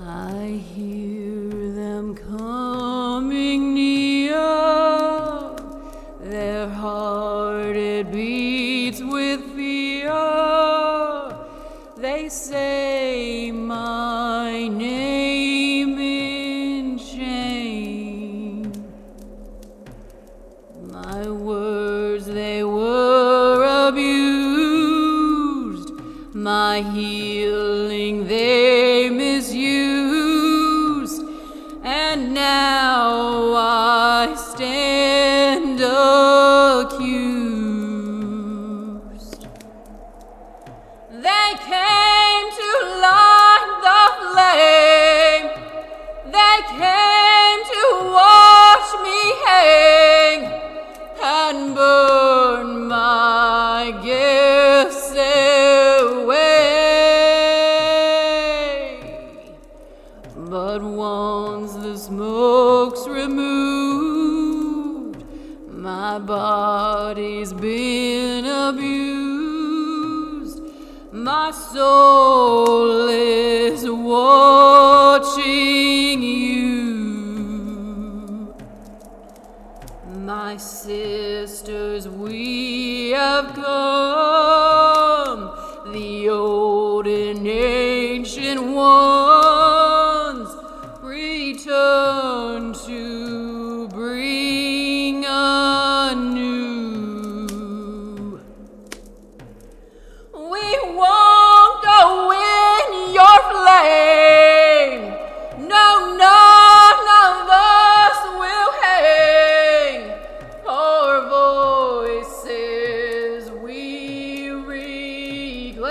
I hear them coming near, their heart it beats with fear. They say my name in shame. My words they were abused, my healing they misused, and now I stand accused. They came to light the flame, they came to watch me hang and burn my gifts away. But once the smoke's removed, my body's been abused. My soul is watching you. My sisters, we have come, the old and ancient ones, return to bring anew. We won't go in your flame, no, none of us will hang. Our voices we reclaim.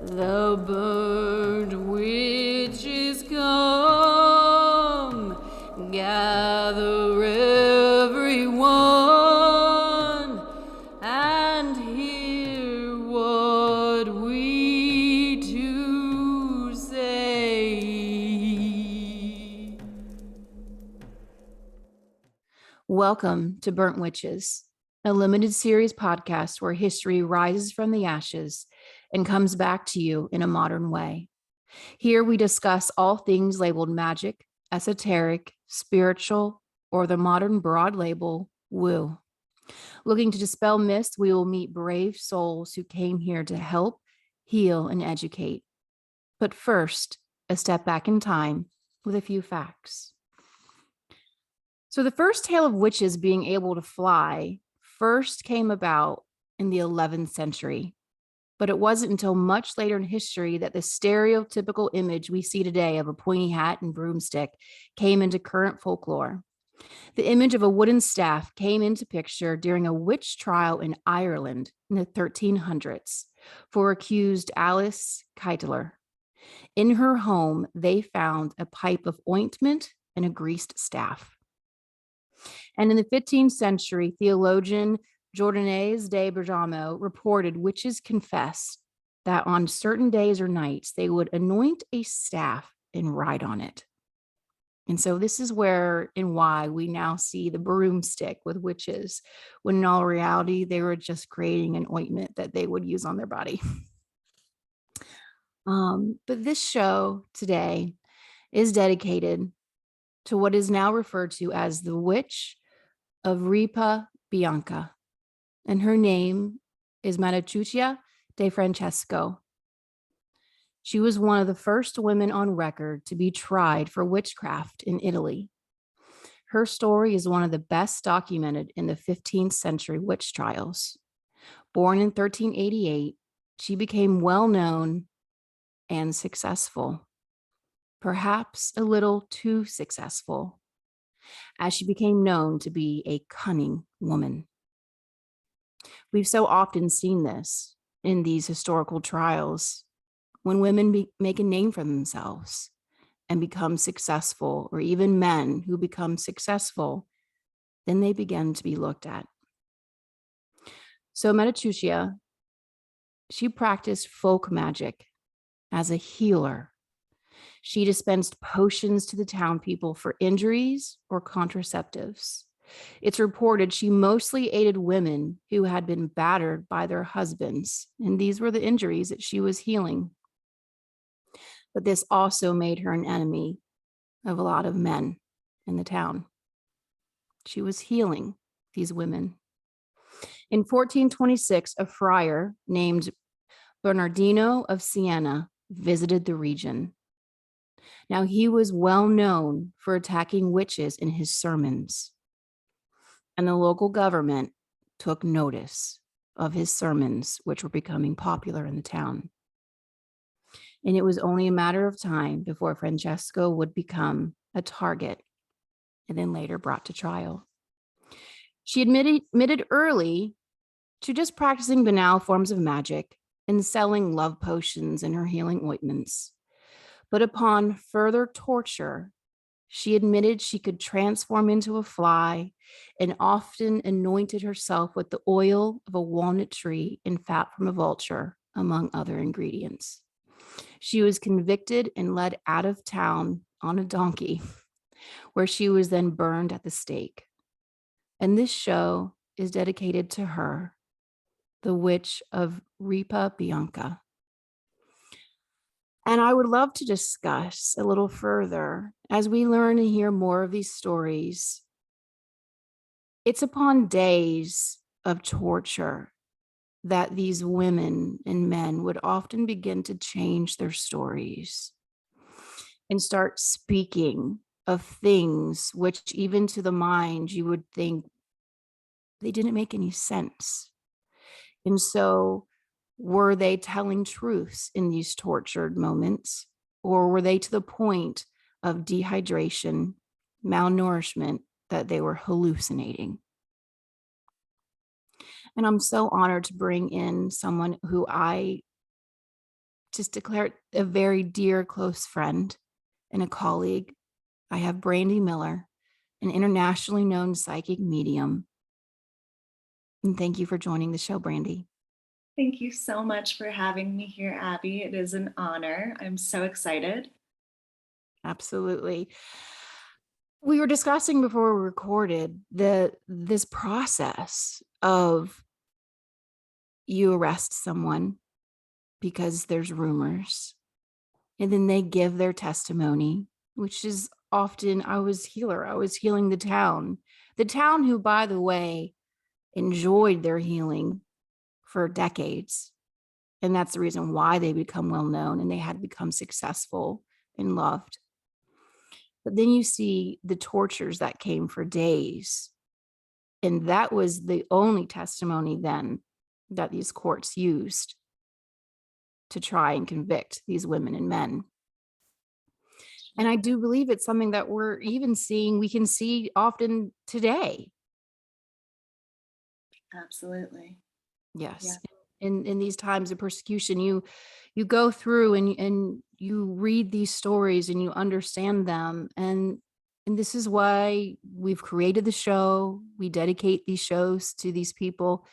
The burned witches come, gather everyone, and hear what we do say. Welcome to Burnt Witches, a limited series podcast where history rises from the ashes and comes back to you in a modern way. Here we discuss all things labeled magic, esoteric, spiritual, or the modern broad label, woo. Looking to dispel myths, we will meet brave souls who came here to help, heal, and educate. But first, a step back in time with a few facts. So the first tale of witches being able to fly first came about in the 11th century. But it wasn't until much later in history that the stereotypical image we see today of a pointy hat and broomstick came into current folklore. The image of a wooden staff came into picture during a witch trial in Ireland in the 1300s for accused Alice Keitler. In her home, they found a pipe of ointment and a greased staff. And in the 15th century, theologian Jordanes de Bergamo reported witches confessed that on certain days or nights, they would anoint a staff and ride on it. And so this is where and why we now see the broomstick with witches, when in all reality, they were just creating an ointment that they would use on their body. But this show today is dedicated to what is now referred to as the Witch of Ripa Bianca. And her name is Marichuccia de Francesco. She was one of the first women on record to be tried for witchcraft in Italy. Her story is one of the best documented in the 15th century witch trials. Born in 1388, she became well known and successful, perhaps a little too successful, as she became known to be a cunning woman. We've so often seen this in these historical trials when women make a name for themselves and become successful, or even men who become successful, then they begin to be looked at. So Marichuccia, she practiced folk magic as a healer. She dispensed potions to the town people for injuries or contraceptives. It's reported she mostly aided women who had been battered by their husbands, and these were the injuries that she was healing. But this also made her an enemy of a lot of men in the town. She was healing these women. In 1426, a friar named Bernardino of Siena visited the region. Now, he was well known for attacking witches in his sermons, and the local government took notice of his sermons, which were becoming popular in the town. And it was only a matter of time before Francesco would become a target and then later brought to trial. She admitted early to just practicing banal forms of magic and selling love potions and her healing ointments. But upon further torture, she admitted she could transform into a fly and often anointed herself with the oil of a walnut tree and fat from a vulture, among other ingredients. She was convicted and led out of town on a donkey, where she was then burned at the stake. And this show is dedicated to her, the witch of Ripa Bianca. And I would love to discuss a little further as we learn and hear more of these stories. It's upon days of torture that these women and men would often begin to change their stories and start speaking of things which, even to the mind, you would think they didn't make any sense. And so, were they telling truths in these tortured moments, or were they to the point of dehydration, malnourishment, that they were hallucinating? And I'm so honored to bring in someone who I just declared a very dear, close friend and a colleague. I have Brandy Miller, an internationally known psychic medium. And thank you for joining the show, Brandy. Thank you so much for having me here, Abby. It is an honor. I'm so excited. Absolutely. We were discussing before we recorded this process of you arrest someone because there's rumors, and then they give their testimony, which is often, I was healing the town who, by the way, enjoyed their healing for decades. And that's the reason why they become well known and they had become successful and loved. But then you see the tortures that came for days. And that was the only testimony then that these courts used to try and convict these women and men. And I do believe it's something that we're even seeing, we can see often today. Absolutely. Yes. Yeah. In these times of persecution, you go through and you read these stories and you understand them. And this is why we've created the show. We dedicate these shows to these people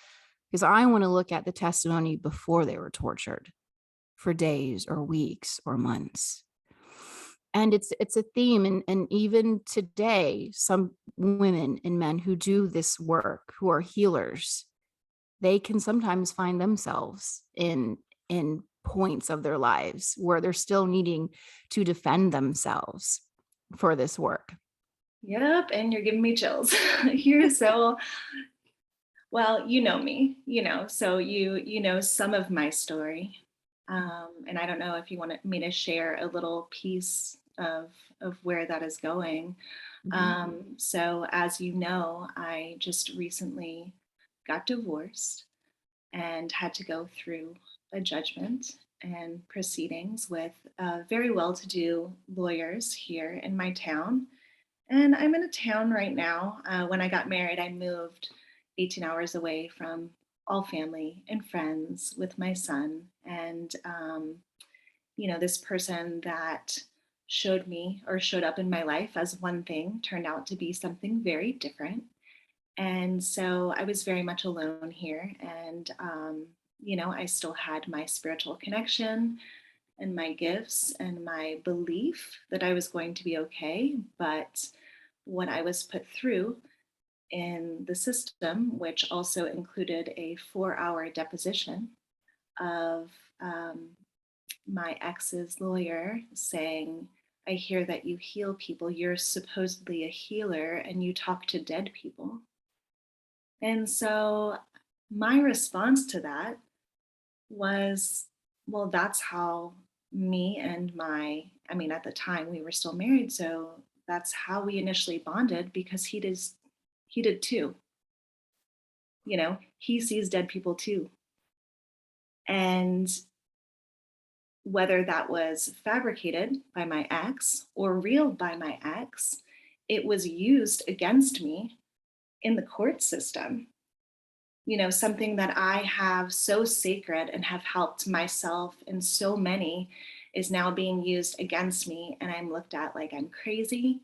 because I want to look at the testimony before they were tortured for days or weeks or months. And it's a theme. And even today, some women and men who do this work, who are healers, they can sometimes find themselves in points of their lives where they're still needing to defend themselves for this work. Yep. And you're giving me chills. You're so well, you know me, so you know some of my story. And I don't know if you want me to share a little piece of where that is going. So as you know, I just recently got divorced and had to go through a judgment and proceedings with very well to do lawyers here in my town. And I'm in a town right now. When I got married, I moved 18 hours away from all family and friends with my son. And, this person that showed me or showed up in my life as one thing turned out to be something very different. And so I was very much alone here. And, I still had my spiritual connection and my gifts and my belief that I was going to be okay. But what I was put through in the system, which also included a 4-hour deposition of um, my ex's lawyer saying, I hear that you heal people. You're supposedly a healer and you talk to dead people. And so my response to that was, well, that's how me and I mean, at the time we were still married. So that's how we initially bonded because he did too. You know, he sees dead people too. And whether that was fabricated by my ex or real by my ex, it was used against me in the court system. You know, something that I have so sacred and have helped myself and so many is now being used against me. And I'm looked at like I'm crazy,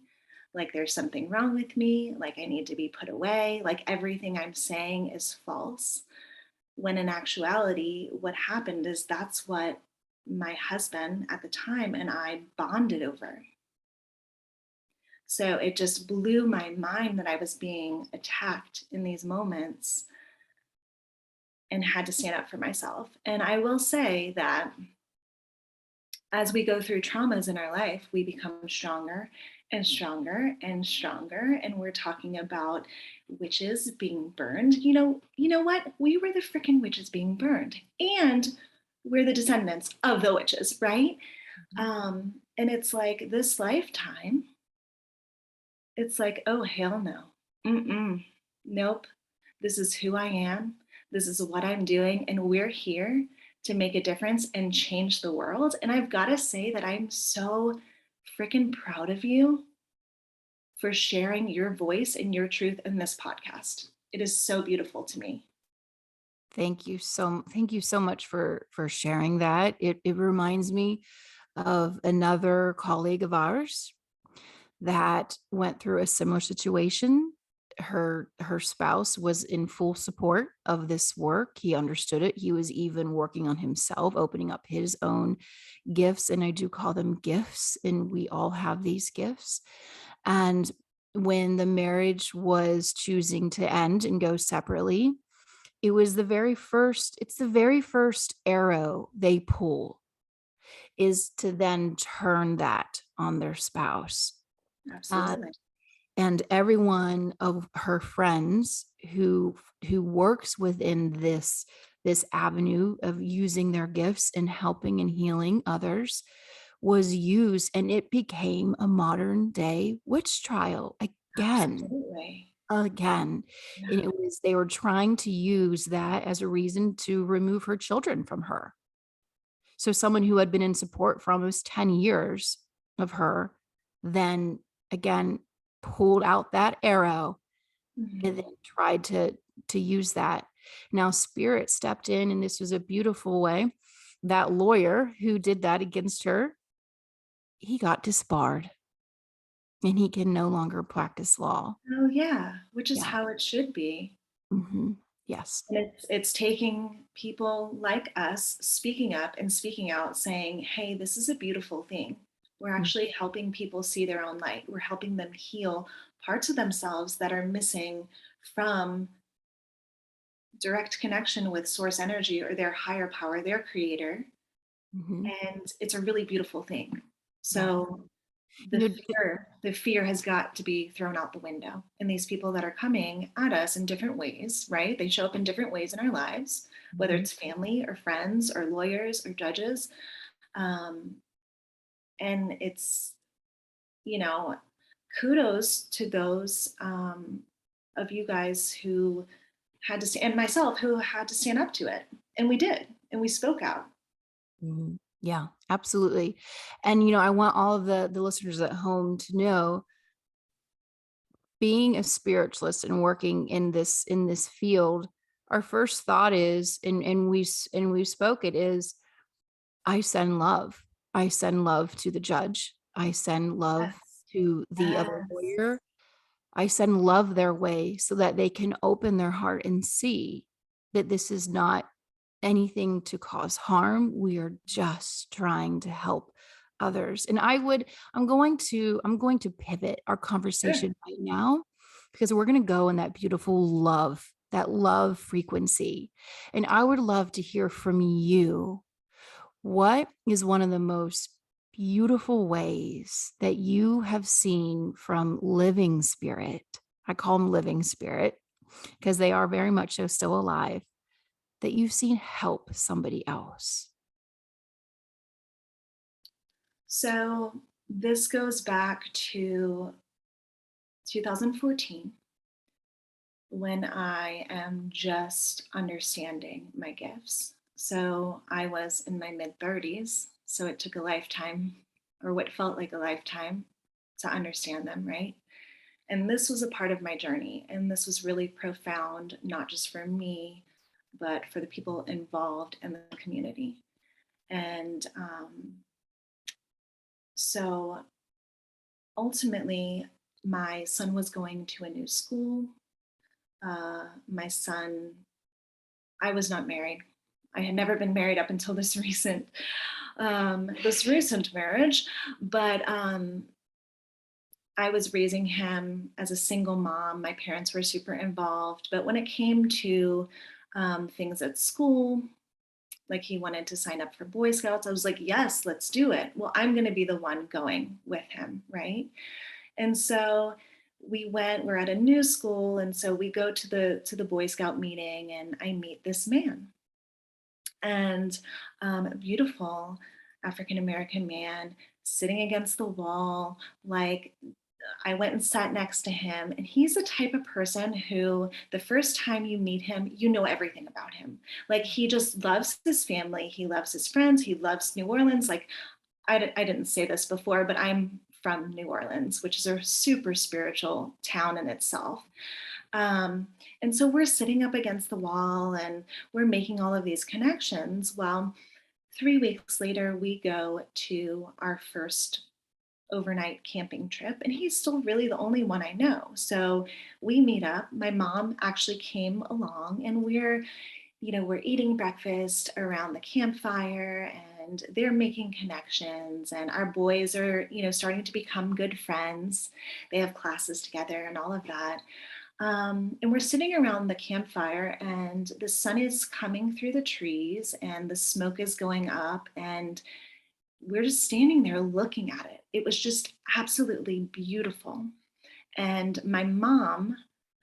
like there's something wrong with me, like I need to be put away, like everything I'm saying is false. When in actuality, what happened is that's what my husband at the time and I bonded over. So it just blew my mind that I was being attacked in these moments and had to stand up for myself. And I will say that as we go through traumas in our life, we become stronger and stronger and stronger. And we're talking about witches being burned. You know what? We were the freaking witches being burned. And we're the descendants of the witches, right? And it's like this lifetime, it's like, oh, hell no. Mm-mm. Nope. This is who I am. This is what I'm doing. And we're here to make a difference and change the world. And I've got to say that I'm so freaking proud of you for sharing your voice and your truth in this podcast. It is so beautiful to me. Thank you so much for sharing that. It reminds me of another colleague of ours that went through a similar situation. Her spouse was in full support of this work. He understood it. He was even working on himself, opening up his own gifts. And I do call them gifts, and we all have these gifts. And when the marriage was choosing to end and go separately, it's the very first arrow they pull is to then turn that on their spouse. Uh, Absolutely. and every one of her friends who works within this avenue of using their gifts and helping and healing others was used, and it became a modern day witch trial again. Absolutely. Again. And Yeah. they were trying to use that as a reason to remove her children from her. So someone who had been in support for almost 10 years of her then again pulled out that arrow and Mhm. then tried to use that. Now spirit stepped in, and this was a beautiful way. That lawyer who did that against her, he got disbarred and he can no longer practice law. Oh, yeah, which is Yeah. how it should be. Yes. And it's taking people like us speaking up and speaking out, saying, hey, this is a beautiful thing. We're Mm, actually helping people see their own light. We're helping them heal parts of themselves that are missing from direct connection with source energy or their higher power, their creator. mhm. And it's a really beautiful thing. Yeah. So You know, the fear has got to be thrown out the window. And these people that are coming at us in different ways, right? They show up in different ways in our lives, whether mhm, it's family or friends or lawyers or judges. Um, and it's, you know, kudos to those of you guys who had to stand, and myself who had to stand up to it. And we did, and we spoke out. mhm. Yeah, absolutely. And I want all of the listeners at home to know, being a spiritualist and working in this field, our first thought is, and we spoke it is, I send love. I send love to the judge. I send love Yes. to the other Yes. lawyer. I send love their way so that they can open their heart and see that this is not anything to cause harm. We are just trying to help others. And I'm going to pivot our Sure. conversation right now because we're going to go in that beautiful love, that love frequency. And I would love to hear from you. What is one of the most beautiful ways that you have seen from living spirit? I call them living spirit because they are very much so still alive, that you've seen help somebody else. So this goes back to 2014 when I am just understanding my gifts. So I was in my mid 30s. So it took a lifetime, or what felt like a lifetime, to understand them, right? And this was a part of my journey. And this was really profound, not just for me, but for the people involved in the community. And so ultimately, my son was going to a new school. My son, I was not married. I had never been married up until this recent marriage, but I was raising him as a single mom. My parents were super involved, but when it came to things at school, like he wanted to sign up for Boy Scouts, I was like, yes, let's do it. Well, I'm going to be the one going with him, right? And so we're at a new school, and so we go to the Boy Scout meeting, and I meet this man, and a beautiful African American man sitting against the wall. Like, I went and sat next to him, and he's the type of person who the first time you meet him, you know everything about him. Like, he just loves his family, he loves his friends, he loves New Orleans. Like, I didn't say this before, but I'm from New Orleans, which is a super spiritual town in itself. And so we're sitting up against the wall and we're making all of these connections. Well, 3 weeks later, we go to our first overnight camping trip, and he's still really the only one I know. So we meet up. My mom actually came along, and we're eating breakfast around the campfire, and they're making connections, and our boys are starting to become good friends. They have classes together and all of that. And we're sitting around the campfire, and the sun is coming through the trees and the smoke is going up, and we're just standing there looking at it. It was just absolutely beautiful. And my mom,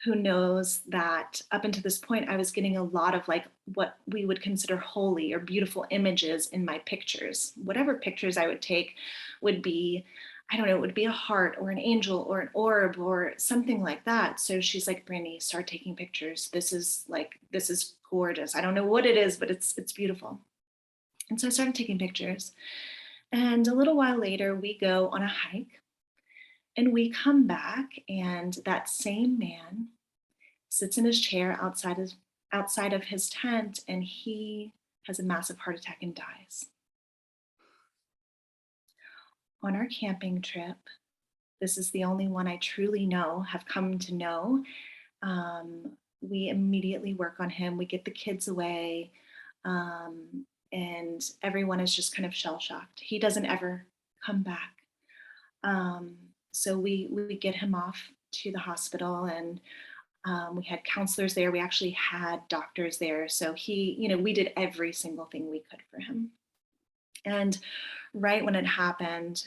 who knows that up until this point, I was getting a lot of like what we would consider holy or beautiful images in my pictures. Whatever pictures I would take would be, I don't know, it would be a heart or an angel or an orb or something like that. So she's like, Brandy, start taking pictures. This is gorgeous. I don't know what it is, but it's beautiful. And so I started taking pictures. And a little while later, we go on a hike. And we come back, and that same man sits in his chair outside of his tent, and he has a massive heart attack and dies. On our camping trip, this is the only one I truly have come to know. We immediately work on him. We get the kids away, and everyone is just kind of shell shocked. He doesn't ever come back. So we get him off to the hospital, and we had counselors there. We actually had doctors there. So we did every single thing we could for him. And right when it happened,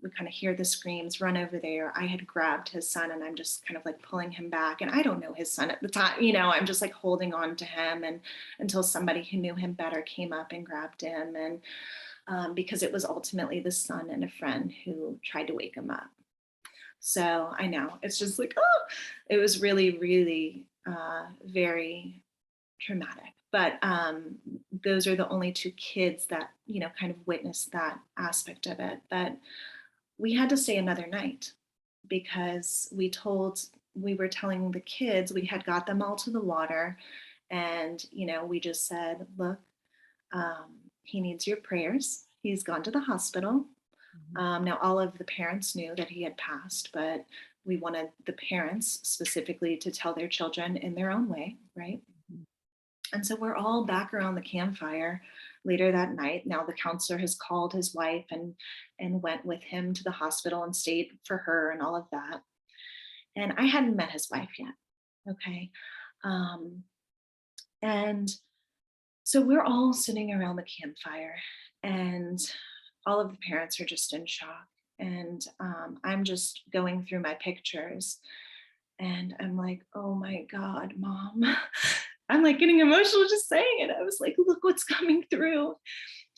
we kind of hear the screams, run over there. I had grabbed his son, and I'm just kind of like pulling him back. And I don't know his son at the time, I'm just like holding on to him, and until somebody who knew him better came up and grabbed him. And because it was ultimately the son and a friend who tried to wake him up. So I know it's just like, oh, it was really, really very traumatic. But those are the only two kids that, kind of witnessed that aspect of it. But we had to stay another night because we were telling the kids, we had got them all to the water. And, we just said, look, he needs your prayers. He's gone to the hospital. Now, all of the parents knew that he had passed, but we wanted the parents specifically to tell their children in their own way, right? And so we're all back around the campfire later that night. Now the counselor has called his wife and went with him to the hospital and stayed for her and all of that. And I hadn't met his wife yet. Okay. Um, and so we're all sitting around the campfire, and all of the parents are just in shock. And I'm just going through my pictures, and I'm like, oh my God, Mom. I'm like getting emotional just saying it. I was like, look what's coming through.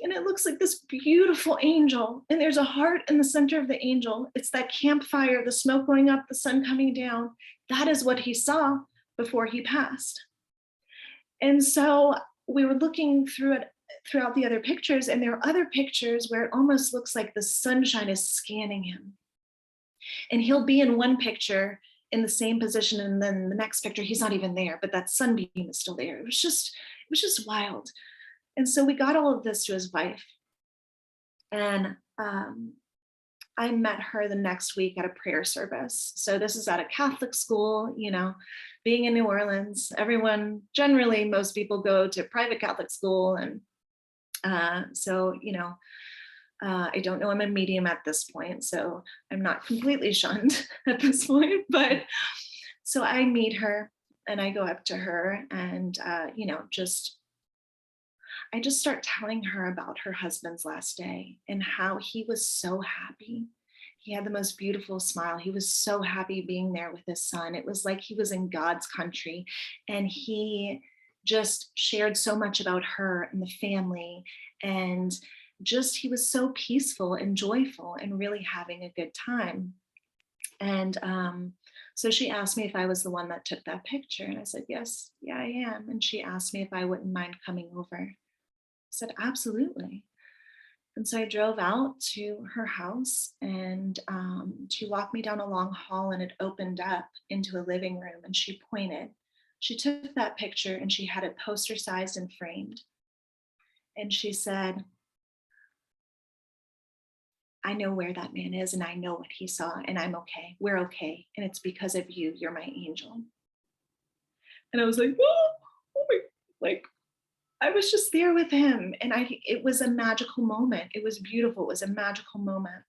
And it looks like this beautiful angel. And there's a heart in the center of the angel. It's that campfire, the smoke going up, the sun coming down. That is what he saw before he passed. And so we were looking through it throughout the other pictures, and there are other pictures where it almost looks like the sunshine is scanning him. And he'll be in one picture in the same position, and then the next picture he's not even there, but that sunbeam is still there. It was just wild. And so we got all of this to his wife, and I met her the next week at a prayer service. So this is at a Catholic school, being in New Orleans. Everyone, generally, most people go to private Catholic school. And so, I don't know I'm a medium at this point, so I'm not completely shunned at this point. But so I meet her and I go up to her, and, I just start telling her about her husband's last day and how he was so happy. He had the most beautiful smile. He was so happy being there with his son. It was like he was in God's country. And he just shared so much about her and the family. And just, he was so peaceful and joyful and really having a good time. And so she asked me if I was the one that took that picture. And I said, yes, yeah, I am. And she asked me if I wouldn't mind coming over. Said, absolutely. And so I drove out to her house, and she walked me down a long hall, and it opened up into a living room, and she pointed. She took that picture and she had it poster sized and framed. And she said, I know where that man is, and I know what he saw, and I'm okay. We're okay. And it's because of you. You're my angel. And I was like, oh my, like, I was just there with him, and it was a magical moment. It was beautiful. It was a magical moment.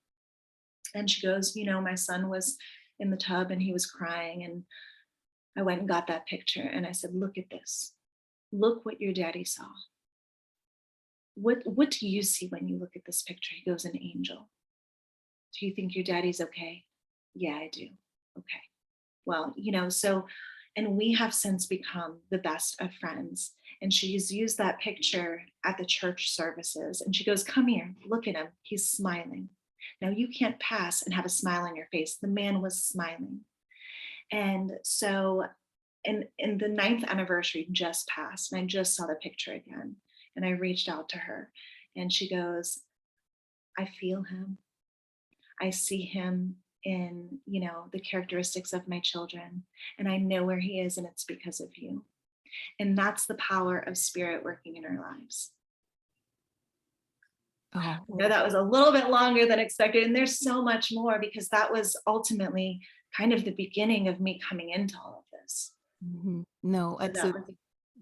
And she goes, my son was in the tub and he was crying, and I went and got that picture, and I said, look at this. Look what your daddy saw. What do you see when you look at this picture? He goes, an angel. Do you think your daddy's okay? Yeah, I do. Okay. Well, so, and we have since become the best of friends. And she's used that picture at the church services. And she goes, come here, look at him. He's smiling. Now you can't pass and have a smile on your face. The man was smiling. And so, and the 9th anniversary just passed, and I just saw the picture again. And I reached out to her, and she goes, I feel him. I see him in, the characteristics of my children, and I know where he is, and it's because of you. And that's the power of spirit working in our lives. Oh, That was a little bit longer than expected. And there's so much more, because that was ultimately kind of the beginning of me coming into all of this. mm-hmm. No, So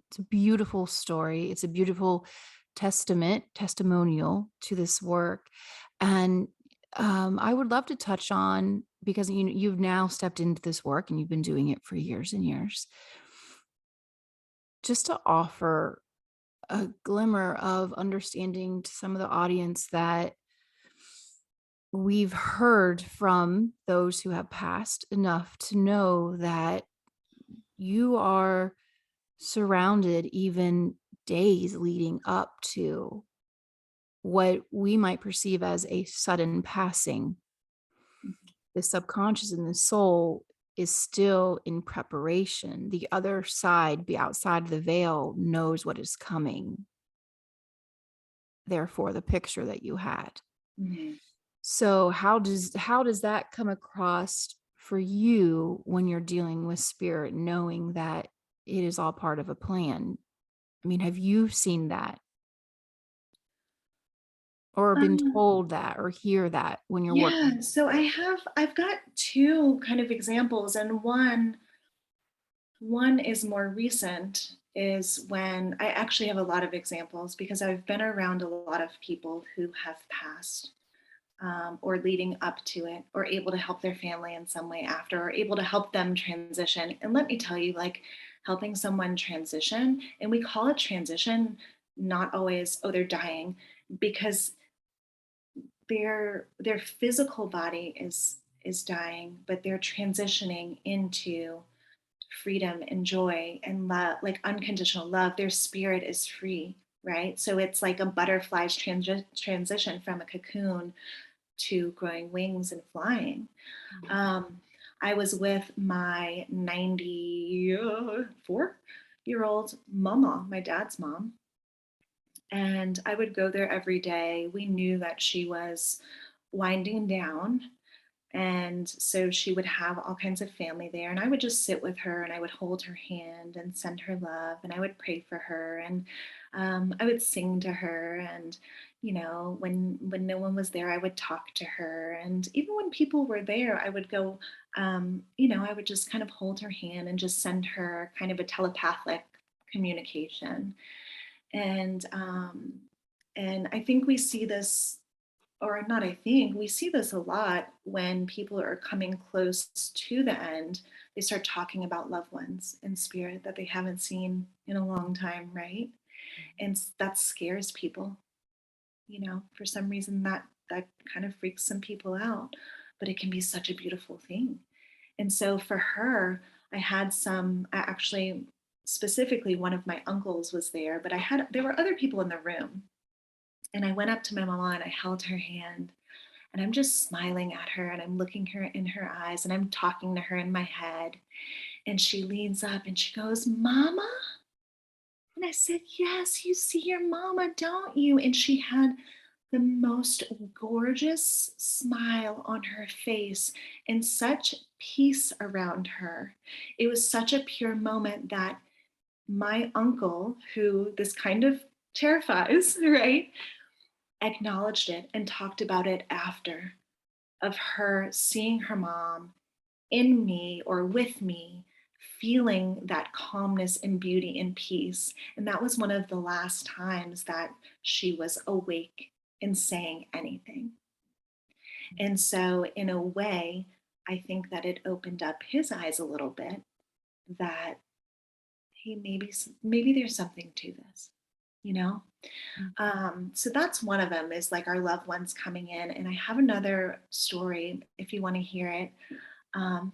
it's a beautiful story. It's a beautiful testimonial to this work. And I would love to touch on, because you've now stepped into this work and you've been doing it for years and years, just to offer a glimmer of understanding to some of the audience that we've heard from those who have passed enough to know that you are surrounded even days leading up to what we might perceive as a sudden passing. The subconscious and the soul is still in preparation. The other side, the outside of the veil, knows what is coming. Therefore, the picture that you had. mm-hmm. So how does that come across for you when you're dealing with spirit, knowing that it is all part of a plan? I mean, have you seen that, or been told that, or hear that when you're working? Yeah, so I've got 2 kind of examples, and one is more recent, is when I actually have a lot of examples, because I've been around a lot of people who have passed. or leading up to it, or able to help their family in some way after, or able to help them transition. And let me tell you, like helping someone transition, and we call it transition, not always, oh, they're dying, because their physical body is dying, but they're transitioning into freedom and joy and love, like unconditional love. Their spirit is free, right? So it's like a butterfly's transition from a cocoon to growing wings and flying. Um, I was with my 94-year-old mama, my dad's mom, and I would go there every day. We knew that she was winding down. And so she would have all kinds of family there. And I would just sit with her and I would hold her hand and send her love. And I would pray for her. And I would sing to her. And, when no one was there, I would talk to her. And even when people were there, I would go, I would just kind of hold her hand and just send her kind of a telepathic communication. And I think we see this, or not, I think we see this a lot when people are coming close to the end. They start talking about loved ones in spirit that they haven't seen in a long time, right? And that scares people. For some reason that kind of freaks some people out, but it can be such a beautiful thing. And so for her, I actually, specifically one of my uncles was there, but there were other people in the room. And I went up to my mama and I held her hand, and I'm just smiling at her and I'm looking her in her eyes and I'm talking to her in my head. And she leans up and she goes, "Mama?" And I said, "Yes, you see your mama, don't you?" And she had the most gorgeous smile on her face and such peace around her. It was such a pure moment that my uncle, who this kind of terrifies, right, acknowledged it and talked about it after, of her seeing her mom in me or with me, feeling that calmness and beauty and peace. And that was one of the last times that she was awake and saying anything. And so, in a way, I think that it opened up his eyes a little bit, that hey, maybe there's something to this, you know? So that's one of them, is like our loved ones coming in. And I have another story if you want to hear it. Um,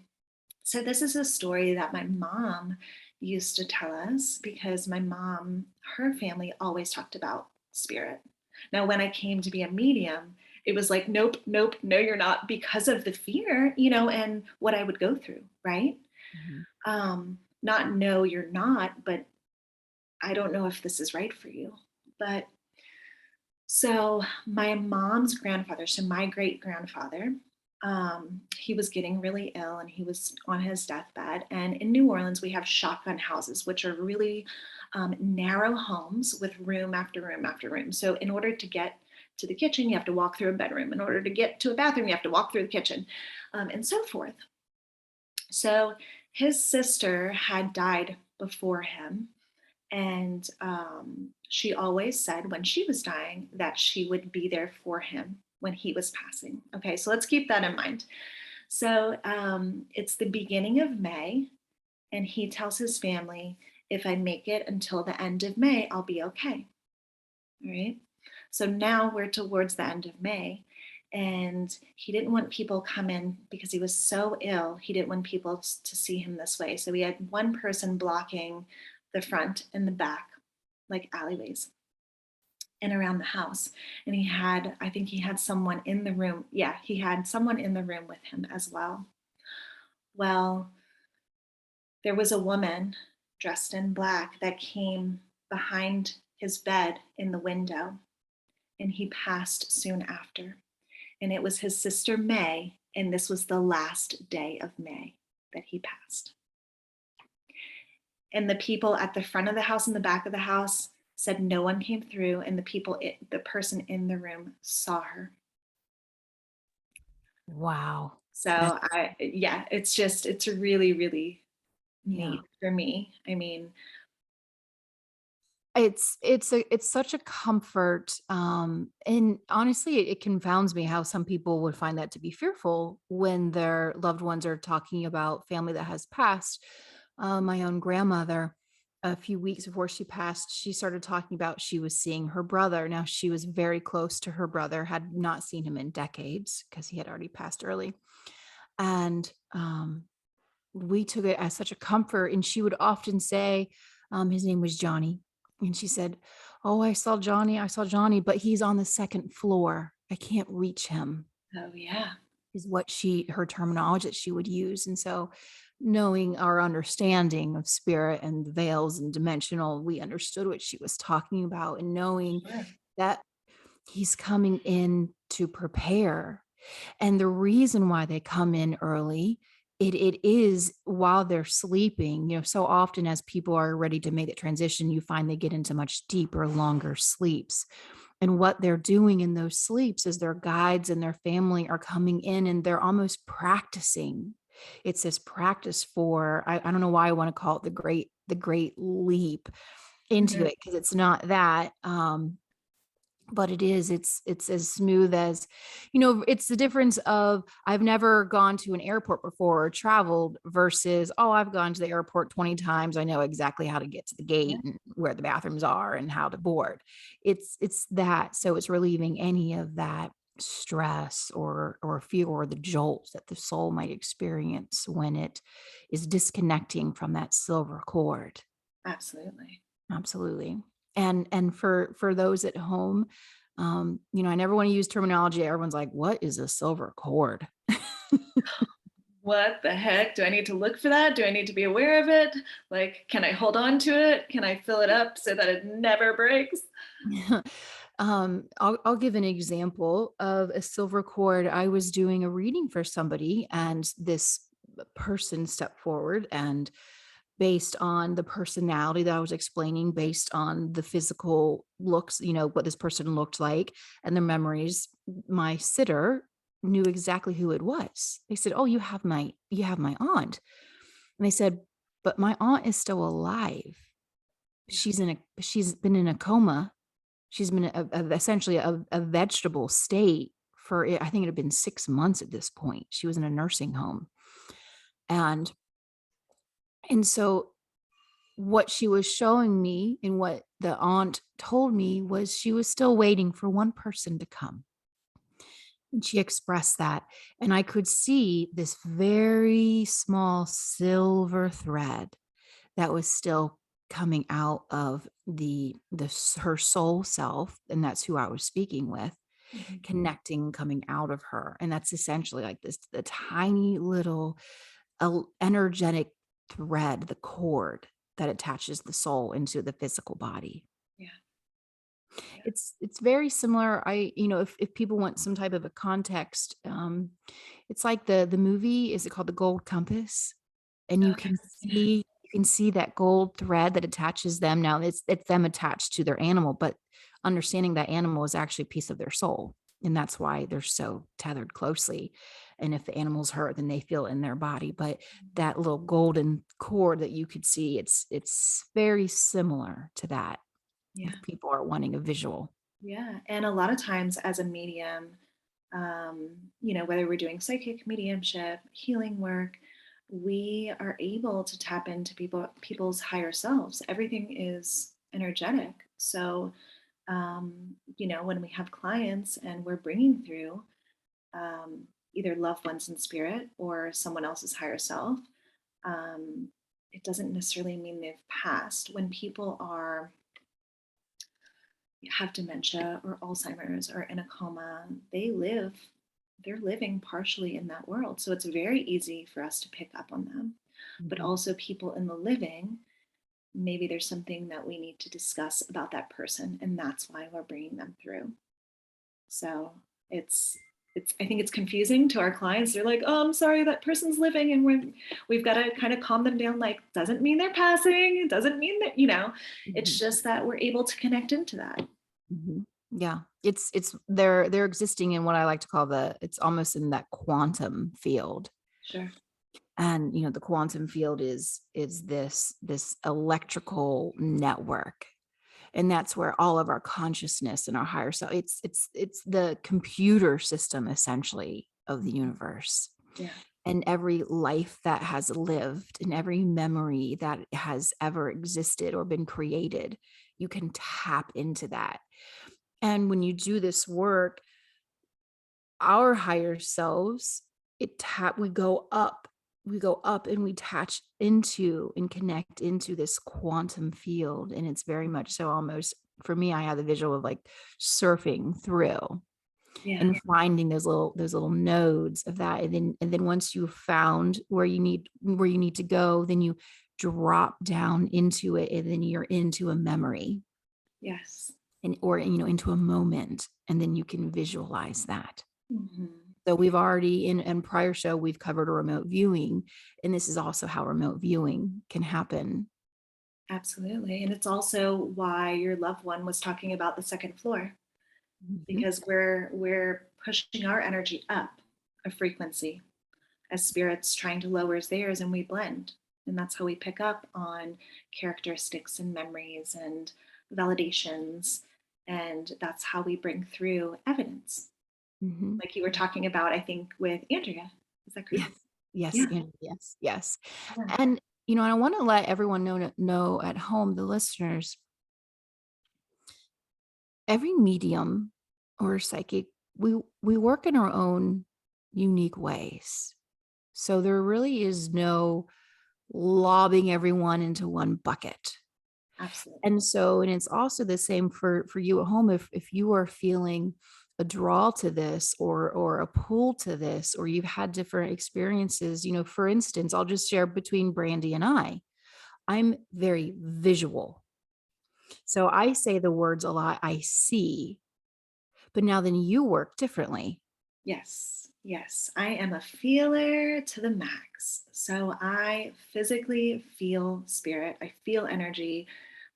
so this is a story that my mom used to tell us, because my mom, her family always talked about spirit. Now, when I came to be a medium, it was like, nope, nope, no, you're not, because of the fear, and what I would go through, right? Mhm. Not no, you're not, but I don't know if this is right for you. But so my mom's grandfather, so my great grandfather, he was getting really ill and he was on his deathbed. And in New Orleans, we have shotgun houses, which are really narrow homes with room after room after room. So in order to get to the kitchen, you have to walk through a bedroom. In order to get to a bathroom, you have to walk through the kitchen, and so forth. So his sister had died before him, and she always said when she was dying that she would be there for him when he was passing. Okay, so let's keep that in mind. So it's the beginning of May, and he tells his family, if I make it until the end of May, I'll be okay. All right. So now we're towards the end of May, and he didn't want people come in because he was so ill. He didn't want people to see him this way. So we had one person blocking the front and the back, like alleyways, and around the house. And I think he had someone in the room. Yeah, he had someone in the room with him as well. Well, there was a woman dressed in black that came behind his bed in the window, and he passed soon after. And it was his sister May, and this was the last day of May that he passed. And the people at the front of the house and the back of the house said no one came through, and the person in the room saw her. Wow. That's, So yeah, it's really, really yeah. neat for me. I mean, It's such a comfort, and honestly, it confounds me how some people would find that to be fearful when their loved ones are talking about family that has passed. My own grandmother, a few weeks before she passed, she started talking about she was seeing her brother. Now, she was very close to her brother, had not seen him in decades because he had already passed early, and we took it as such a comfort. And she would often say, his name was Johnny. And she said, "Oh, I saw Johnny, but he's on the second floor. I can't reach him," Oh, yeah. is what her terminology that she would use. And so, knowing our understanding of spirit and veils and dimensional, we understood what she was talking about, and knowing Sure. that he's coming in to prepare. And the reason why they come in early, it is while they're sleeping. So often as people are ready to make the transition, you find they get into much deeper, longer sleeps. And what they're doing in those sleeps is their guides and their family are coming in and they're almost practicing. It's this practice for, I don't know why I want to call it the great leap into Mhm. it, because it's not that. But it's as smooth as, it's the difference of, I've never gone to an airport before or traveled versus, oh, I've gone to the airport 20 times, I know exactly how to get to the Yeah, gate and where the bathrooms are and how to board. It's that, so it's relieving any of that stress or fear or the jolts that the soul might experience when it is disconnecting from that silver cord. absolutely. Absolutely. And for those at home, I never want to use terminology. Everyone's like, "What is a silver cord?" What the heck? Do I need to look for that? Do I need to be aware of it? Like, can I hold on to it? Can I fill it up so that it never breaks? I'll give an example of a silver cord. I was doing a reading for somebody, and this person stepped forward, and based on the personality that I was explaining, based on the physical looks, what this person looked like and their memories, my sitter knew exactly who it was. They said, "Oh, you have my aunt." And they said, "But my aunt is still alive. Yeah. She's been in a coma. She's been essentially a vegetable state for, I think it had been 6 months at this point. She was in a nursing home." And so what she was showing me and what the aunt told me was she was still waiting for one person to come. And she expressed that. And I could see this very small silver thread that was still coming out of her soul self. And that's who I was speaking with, Mhm. connecting, coming out of her. And that's essentially like the tiny little energetic thread, the cord that attaches the soul into the physical body. Yeah. Yeah. It's very similar. If people want some type of a context, it's like the movie, is it called The Gold Compass? And Oh, yes. you can see that gold thread that attaches them. Now it's them attached to their animal, but understanding that animal is actually a piece of their soul. And that's why they're so tethered closely. And if the animal's hurt, then they feel it in their body. But Mhm. that little golden cord that you could see, it's very similar to that, Yeah. if people are wanting a visual. Yeah. And a lot of times as a medium, whether we're doing psychic mediumship, healing work, we are able to tap into people's higher selves. Everything is energetic. So, when we have clients and we're bringing through either loved ones in spirit or someone else's higher self, um, it doesn't necessarily mean they've passed. When people have dementia or Alzheimer's or in a coma, they're living partially in that world. So it's very easy for us to pick up on them. But Mhm. also people in the living, maybe there's something that we need to discuss about that person, and that's why we're bringing them through. So it's I think it's confusing to our clients. They're like, "Oh, I'm sorry, that person's living," and we've got to kind of calm them down. Like, doesn't mean they're passing. It doesn't mean that It's Mhm. just that we're able to connect into that. Mhm. Yeah. They're existing in what I like to call it's almost in that quantum field. Sure. And the quantum field is this electrical network. And that's where all of our consciousness and our higher self, it's the computer system essentially of the universe. Yeah. And every life that has lived and every memory that has ever existed or been created, you can tap into that. And when you do this work, our higher selves, we go up and we attach into and connect into this quantum field. And it's very much so, almost for me, I have the visual of like surfing through Yeah. and finding those little nodes of that. And then once you've found where you need to go, then you drop down into it, and then you're into a memory, Yes. and or into a moment, and then you can visualize that. Mhm. So we've already in prior show, we've covered a remote viewing, and this is also how remote viewing can happen. Absolutely. And it's also why your loved one was talking about the second floor, Mhm. because we're pushing our energy up a frequency as spirits trying to lower theirs, and we blend. And that's how we pick up on characteristics and memories and validations. And that's how we bring through evidence. Mhm. Like you were talking about, I think, with Andrea. Is that correct? Yes. Yes. Yeah. Yes. Yes. Yeah. And I want to let everyone know at home, the listeners, every medium or psychic, we work in our own unique ways. So there really is no lobbing everyone into one bucket. Absolutely. And it's also the same for you at home. If you are feeling a draw to this, or a pull to this, or you've had different experiences, for instance, I'll just share between Brandy and I'm very visual. So I say the words a lot, I see, but now then you work differently. Yes, yes. I am a feeler to the max. So I physically feel spirit, I feel energy,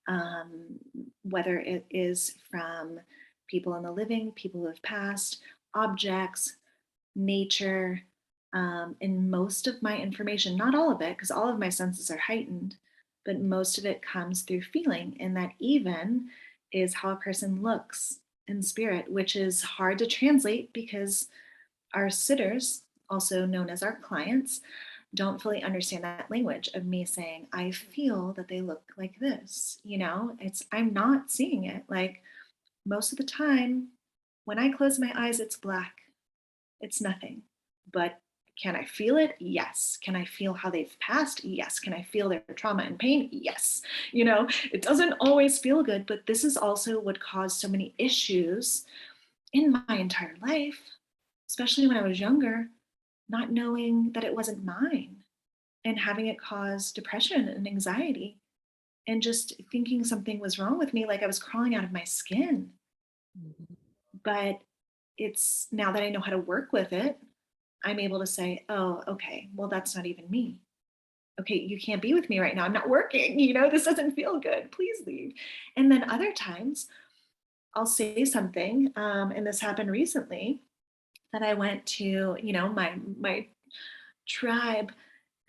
um, whether it is from people in the living, people who have passed, objects, nature. And most of my information, not all of it, because all of my senses are heightened, but most of it comes through feeling. And that even is how a person looks in spirit, which is hard to translate because our sitters, also known as our clients, don't fully understand that language of me saying, I feel that they look like this. I'm not seeing it. Like most of the time, when I close my eyes, it's black, it's nothing. But can I feel it? Yes. Can I feel how they've passed? Yes. Can I feel their trauma and pain? Yes. It doesn't always feel good, but this is also what caused so many issues in my entire life, especially when I was younger, not knowing that it wasn't mine and having it cause depression and anxiety and just thinking something was wrong with me, like I was crawling out of my skin. Mhm. But it's now that I know how to work with it, I'm able to say, oh, okay, well, that's not even me. Okay, you can't be with me right now. I'm not working. This doesn't feel good. Please leave. And then other times I'll say something, and this happened recently that I went to, my tribe.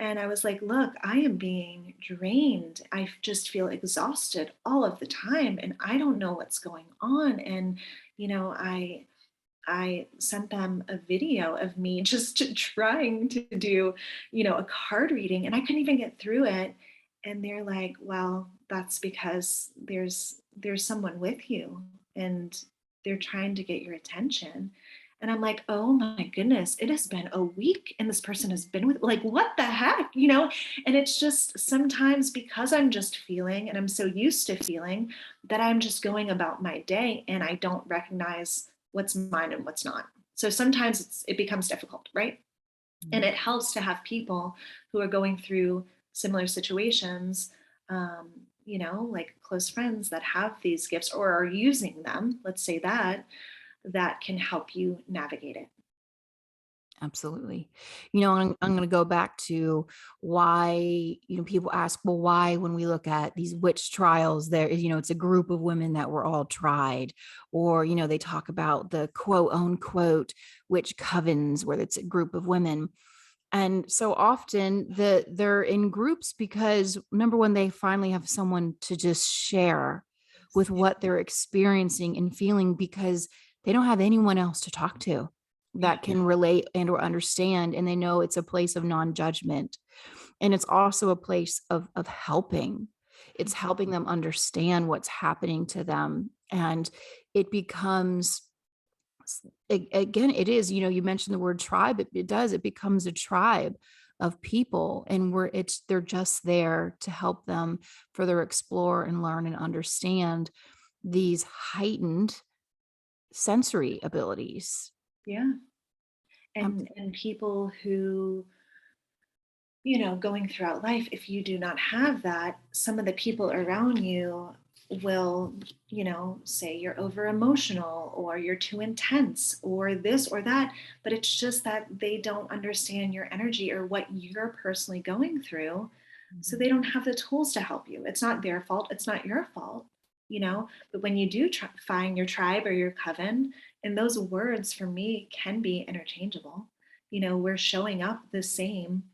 And I was like, look, I am being drained. I just feel exhausted all of the time and I don't know what's going on. And, I sent them a video of me just trying to do, a card reading and I couldn't even get through it. And they're like, well, that's because there's someone with you and they're trying to get your attention. And I'm like, oh my goodness, it has been a week and this person has been with, like, what the heck, And it's just sometimes because I'm just feeling and I'm so used to feeling that I'm just going about my day and I don't recognize what's mine and what's not. So sometimes it becomes difficult, right? And Mhm. it helps to have people who are going through similar situations, um, like close friends that have these gifts or are using them, let's say that can help you navigate it. Absolutely. I'm going to go back to why, people ask, well, why, when we look at these witch trials, there is, it's a group of women that were all tried, or, they talk about the quote unquote witch covens, where it's a group of women. And so often they're in groups because number one, they finally have someone to just share with what they're experiencing and feeling, because they don't have anyone else to talk to Yeah. that can relate and or understand. And they know it's a place of non-judgment. And it's also a place of helping. It's helping them understand what's happening to them. And it becomes, again, it is, you mentioned the word tribe. It does, it becomes a tribe of people, and they're just there to help them further explore and learn and understand these heightened sensory abilities. Yeah. Um, And people who, going throughout life, if you do not have that, some of the people around you will, say you're over emotional or you're too intense or this or that. But it's just that they don't understand your energy or what you're personally going through. So they don't have the tools to help you. It's not their fault. It's not your fault, But when you do find your tribe or your coven, and those words for me can be interchangeable, we're showing up the same.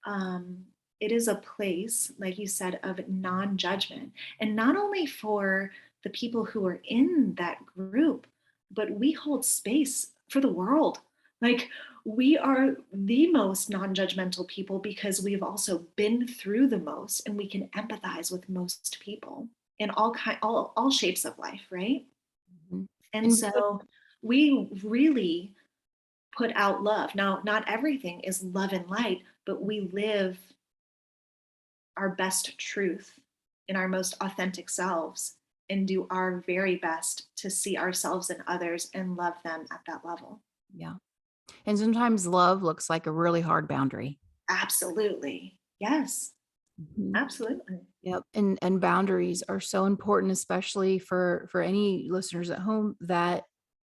um, it is a place, like you said, of non judgment. And not only for the people who are in that group, but we hold space for the world. Like, we are the most non judgmental people because we've also been through the most and we can empathize with most people in all shapes of life, right? mhm. And And because so we really put out love. Now, not everything is love and light, but we live our best truth in our most authentic selves and do our very best to see ourselves and others and love them at that level. yeah. And sometimes love looks like a really hard boundary. Absolutely. Yes, Mhm. absolutely. Yep. And boundaries are so important, especially for any listeners at home, that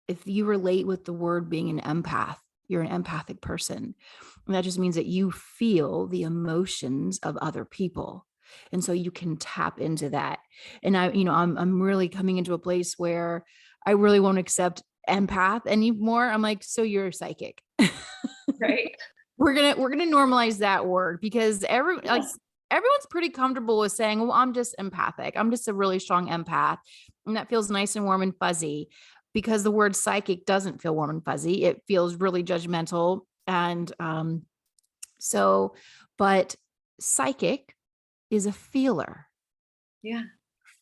if you relate with the word being an empath, you're an empathic person. And that just means that you feel the emotions of other people. And so you can tap into that. And I'm really coming into a place where I really won't accept empath anymore. I'm like, so you're a psychic. Right. We're gonna normalize that word, because Yes. everyone's pretty comfortable with saying, well, I'm just empathic. I'm just a really strong empath. And that feels nice and warm and fuzzy, because the word psychic doesn't feel warm and fuzzy. It feels really judgmental. And so, but psychic is a feeler. Yeah.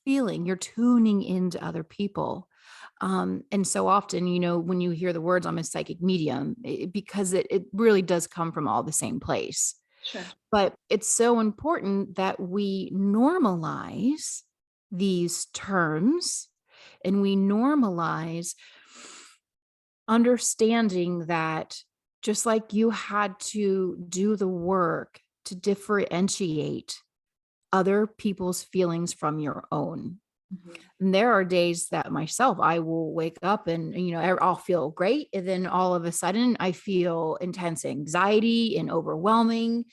Feeling, you're tuning into other people. And so often, when you hear the words, I'm a psychic medium, because it really does come from all the same place. Sure. But it's so important that we normalize these terms, and we normalize understanding that, just like you had to do the work to differentiate other people's feelings from your own. Mhm. And there are days that myself, I will wake up and, I'll feel great. And then all of a sudden I feel intense anxiety and overwhelming.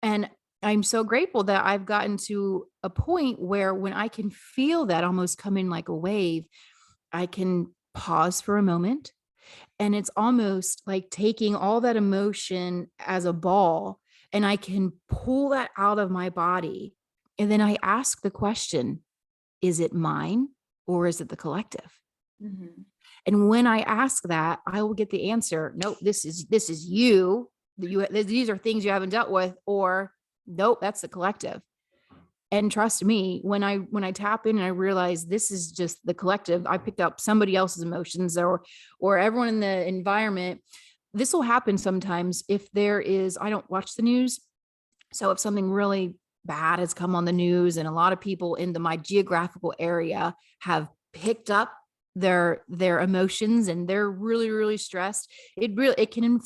And I'm so grateful that I've gotten to a point where, when I can feel that almost come in like a wave, I can pause for a moment. And it's almost like taking all that emotion as a ball, and I can pull that out of my body. And then I ask the question, is it mine or is it the collective? Mhm. And when I ask that, I will get the answer, nope, this is you. These are things you haven't dealt with, or nope, that's the collective. And trust me, when I tap in and I realize this is just the collective, I picked up somebody else's emotions, or everyone in the environment. This will happen sometimes if there is, I don't watch the news. So if something really bad has come on the news, and a lot of people in my geographical area have picked up their emotions, and they're really, really stressed, it can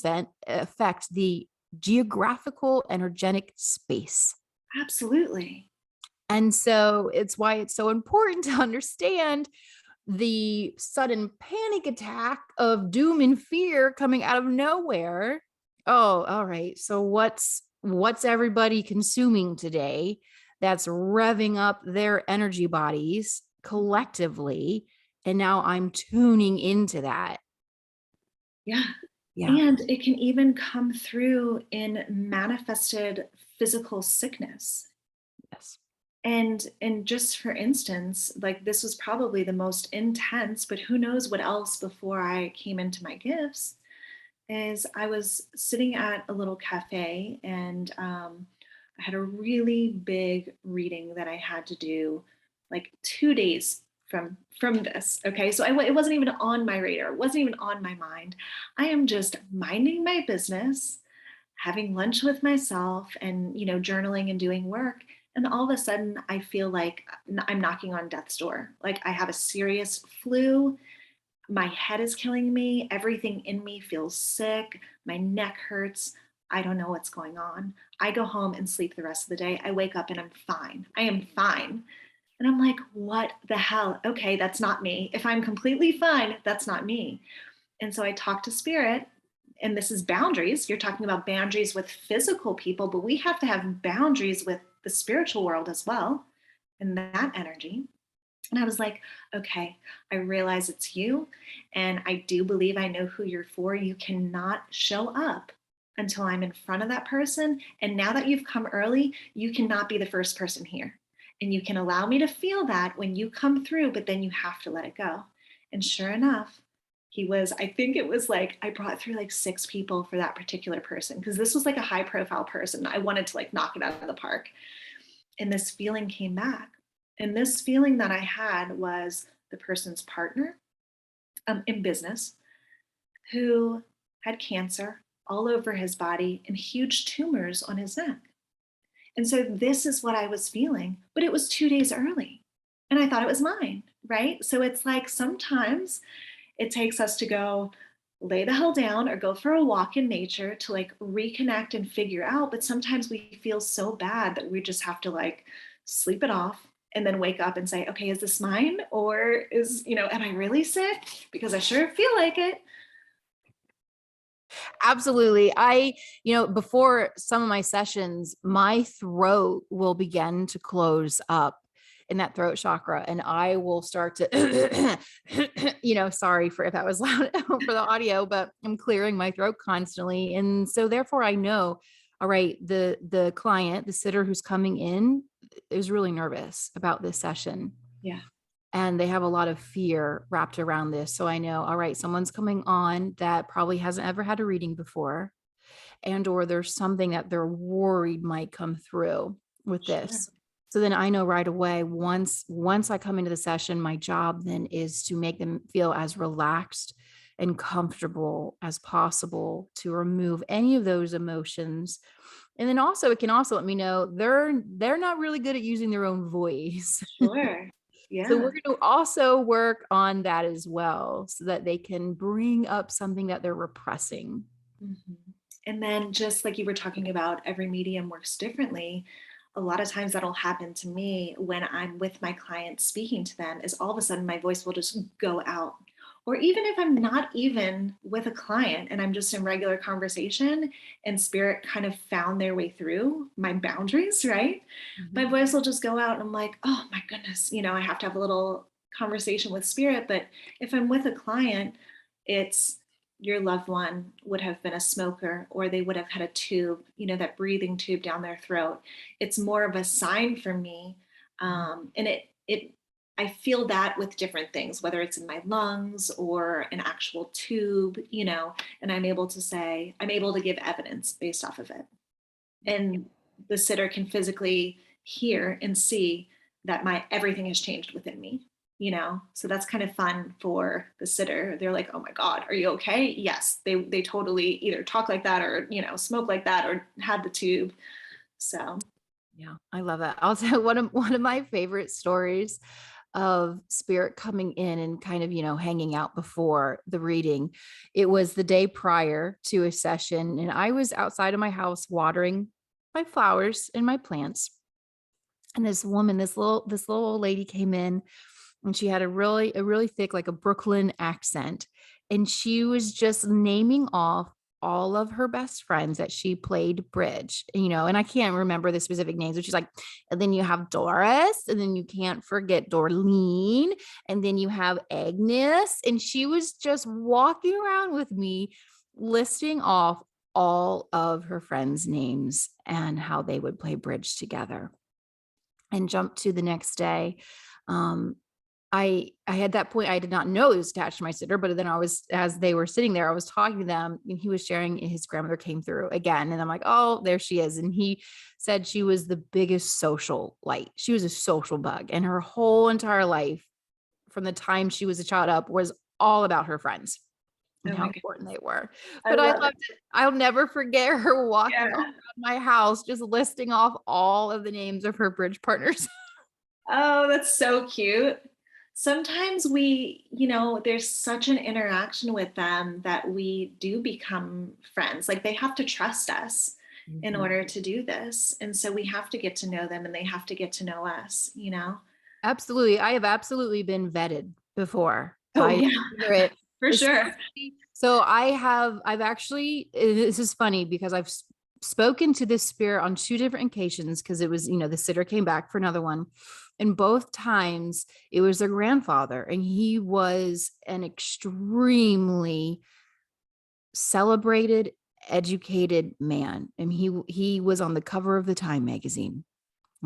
affect the geographical energetic space. Absolutely. And so it's why it's so important to understand the sudden panic attack of doom and fear coming out of nowhere. Oh, all right. So what's everybody consuming today that's revving up their energy bodies collectively? And now I'm tuning into that. Yeah. Yeah. And it can even come through in manifested physical sickness. Yes. And just for instance, like this was probably the most intense, but who knows what else before I came into my gifts, is I was sitting at a little cafe, and I had a really big reading that I had to do like 2 days from this. Okay, so it wasn't even on my radar. It wasn't even on my mind. I am just minding my business, having lunch with myself, and journaling and doing work. And all of a sudden, I feel like I'm knocking on death's door. Like I have a serious flu, my head is killing me. Everything in me feels sick. My neck hurts. I don't know what's going on. I go home and sleep the rest of the day. I wake up and I'm fine. I am fine. And I'm like, what the hell? Okay, that's not me. If I'm completely fine, that's not me. And so I talk to spirit, and this is boundaries. You're talking about boundaries with physical people, but we have to have boundaries with the spiritual world as well, and that energy. And I was like, okay, I realize it's you. And I do believe I know who you're for. You cannot show up until I'm in front of that person. And now that you've come early, you cannot be the first person here. And you can allow me to feel that when you come through, but then you have to let it go. And sure enough, I think it was like, I brought through like 6 people for that particular person, because this was like a high profile person. I wanted to like knock it out of the park. And this feeling came back. And this feeling that I had was the person's partner in business who had cancer all over his body and huge tumors on his neck. And so this is what I was feeling, but it was 2 days early. And I thought it was mine, right? So it's like sometimes it takes us to go lay the hell down or go for a walk in nature to like reconnect and figure out. But sometimes we feel so bad that we just have to like sleep it off and then wake up and say, okay, is this mine? Or am I really sick? Because I sure feel like it. Absolutely. Before some of my sessions, my throat will begin to close up in that throat chakra, and I will start to, sorry for if that was loud for the audio, but I'm clearing my throat constantly. And so therefore I know, all right, the client, the sitter who's coming in is really nervous about this session. Yeah. And they have a lot of fear wrapped around this. So I know, all right, someone's coming on that probably hasn't ever had a reading before, and or there's something that they're worried might come through with Sure. this. So then I know right away, once I come into the session, my job then is to make them feel as relaxed and comfortable as possible, to remove any of those emotions. And then also it can also let me know they're not really good at using their own voice. Sure. So Yeah. we're going to also work on that as well, so that they can bring up something that they're repressing. Mhm. And then just like you were talking about, every medium works differently. A lot of times that'll happen to me when I'm with my clients speaking to them, is all of a sudden my voice will just go out. Or even if I'm not even with a client and I'm just in regular conversation and spirit kind of found their way through my boundaries, right? My Mhm. voice will just go out and I'm like, oh my goodness, I have to have a little conversation with spirit. But if I'm with a client, it's your loved one would have been a smoker, or they would have had a tube, that breathing tube down their throat. It's more of a sign for me. And I feel that with different things, whether it's in my lungs or an actual tube, and I'm able to give evidence based off of it. And the sitter can physically hear and see that everything has changed within me. So that's kind of fun for the sitter. They're like, oh my god, are you okay? Yes, they totally either talk like that, or smoke like that, or had the tube. So Yeah, I love that. Also, one of my favorite stories of spirit coming in and kind of, hanging out before the reading. It was the day prior to a session, and I was outside of my house watering my flowers and my plants. And this woman, this little old lady came in, and she had a really thick, like a Brooklyn accent. And she was just naming off all of her best friends that she played bridge, and I can't remember the specific names, but she's like, and then you have Doris, and then you can't forget Dorleen, and then you have Agnes. And she was just walking around with me, listing off all of her friends' names and how they would play bridge together. and jump to the next day. Um, I had that point, I did not know he was attached to my sitter, but then as they were sitting there, I was talking to them and he was sharing his grandmother came through again. And I'm like, oh, there she is. And he said she was the biggest social light. She was a social bug. And her whole entire life, from the time she was a child up, was all about her friends and Oh how my important goodness. they were. I But I love it. loved it. I'll never forget her walking all Yeah. around my house, just listing off all of the names of her bridge partners. Oh, that's so cute. Sometimes there's such an interaction with them that we do become friends. Like they have to trust us in Mhm. order to do this. And so we have to get to know them and they have to get to know us. Absolutely. I have absolutely been vetted before Oh, by yeah, spirit. for sure. So I've actually, this is funny because I've spoken to this spirit on two different occasions because it was, the sitter came back for another one. And both times it was their grandfather, and he was an extremely celebrated, educated man. And he was on the cover of the Time magazine.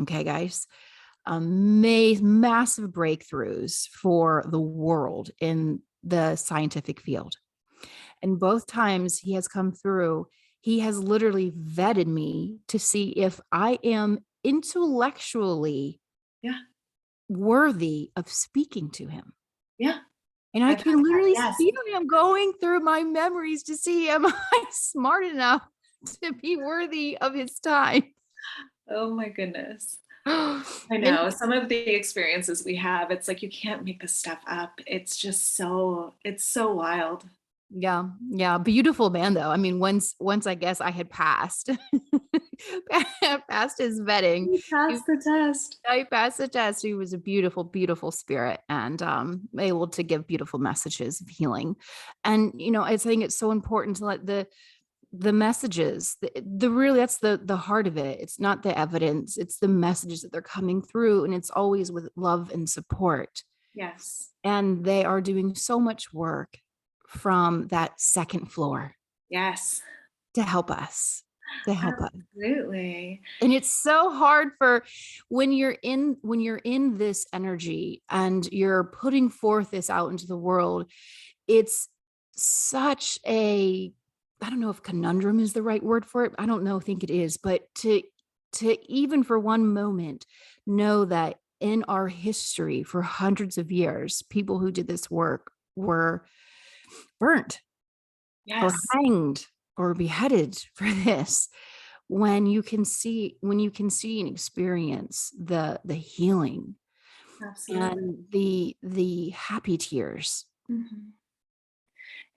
Okay, guys. Massive breakthroughs for the world in the scientific field. And both times he has come through, he has literally vetted me to see if I am intellectually Yeah. worthy of speaking to him. Yeah. And I I've had can that. literally Yes. feel him going through my memories to see, am I smart enough to be worthy of his time? Oh my goodness. I And know some of the experiences we have, it's like you can't make this stuff up. It's so wild. yeah, yeah, beautiful man though. I mean, once I guess I had passed passed his vetting. You He passed the test. I passed the test. He was a beautiful, beautiful spirit, and able to give beautiful messages of healing. And I think it's so important to let the messages, the really, that's the heart of it. It's not the evidence, it's the messages that they're coming through, and it's always with love and support. Yes. And they are doing so much work from that second floor Yes. to help us, to help us. Absolutely. And it's so hard for when you're in this energy and you're putting forth this out into the world. It's such a, I don't know if conundrum is the right word for it. I don't know, think it is, but to even for one moment know that in our history for hundreds of years, people who did this work were burnt or Yes. hanged or beheaded for this. When you can see and experience the healing Absolutely. and the happy tears. Mhm.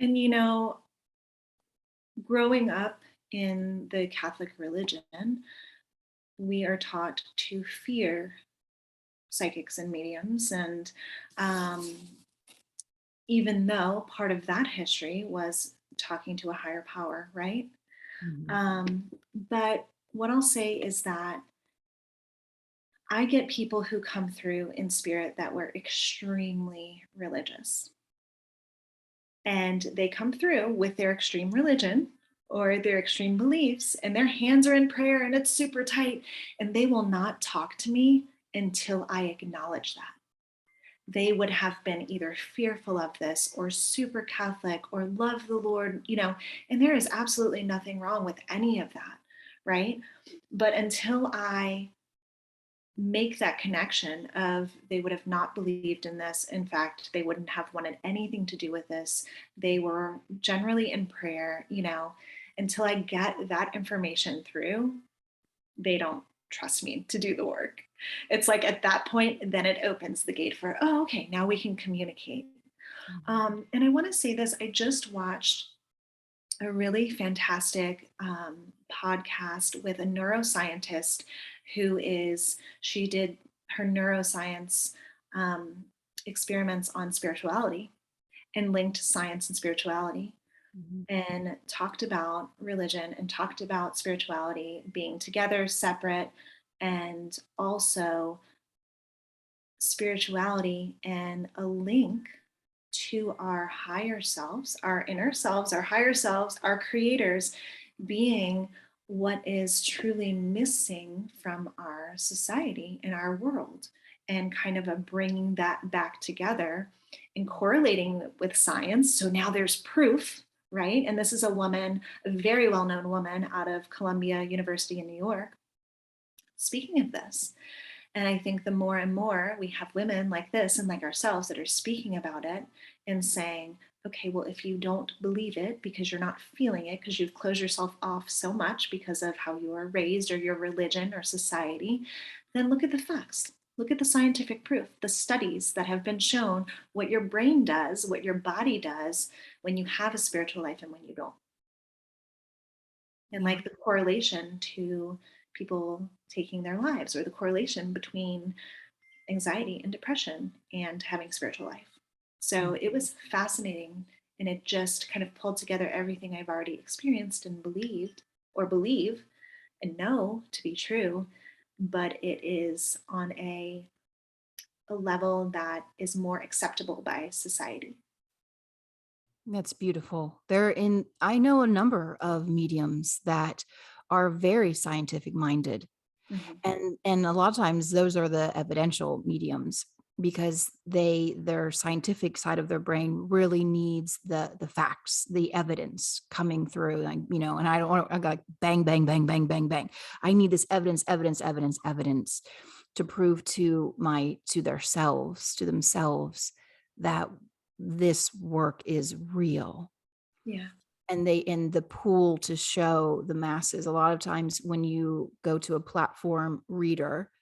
And growing up in the Catholic religion, we are taught to fear psychics and mediums. And um, even though part of that history was talking to a higher power, right? Mhm. But what I'll say is that I get people who come through in spirit that were extremely religious. And they come through with their extreme religion or their extreme beliefs, and their hands are in prayer and it's super tight. And they will not talk to me until I acknowledge that. They would have been either fearful of this or super Catholic or love the Lord. And there is absolutely nothing wrong with any of that, right? But until I make that connection of they would have not believed in this. In fact, they wouldn't have wanted anything to do with this. They were generally in prayer. Until I get that information through, they don't trust me to do the work. It's like at that point, then it opens the gate for, oh, okay, now we can communicate. And I want to say this, I just watched a really fantastic podcast with a neuroscientist she did her neuroscience um, experiments on spirituality and linked science and spirituality Mhm. and talked about religion and talked about spirituality being together, separate, and also spirituality and a link to our higher selves, our inner selves, our higher selves, our creators being what is truly missing from our society and our world, and kind of a bringing that back together and correlating with science. So now there's proof, right? And this is a woman, a very well-known woman out of Columbia University in New York, speaking of this. And I think the more and more we have women like this and like ourselves that are speaking about it and saying, okay, well, if you don't believe it because you're not feeling it, because you've closed yourself off so much because of how you are raised or your religion or society, then look at the facts. Look at the scientific proof, the studies that have been shown what your brain does, what your body does when you have a spiritual life and when you don't. And Yeah. like the correlation to people taking their lives, or the correlation between anxiety and depression and having spiritual life. So it was fascinating, and it just kind of pulled together everything I've already experienced and believed, or believe and know to be true, but it is on a level that is more acceptable by society. That's beautiful. I know a number of mediums that are very scientific minded. Mhm. And a lot of times those are the evidential mediums because their scientific side of their brain really needs the facts, the evidence coming through. Like, and I don't want to, I got like bang, bang, bang, bang, bang, bang. I need this evidence, evidence, evidence, evidence to prove to themselves that this work is real. Yeah. And they in the pool to show the masses. A lot of times when you go to a platform reader,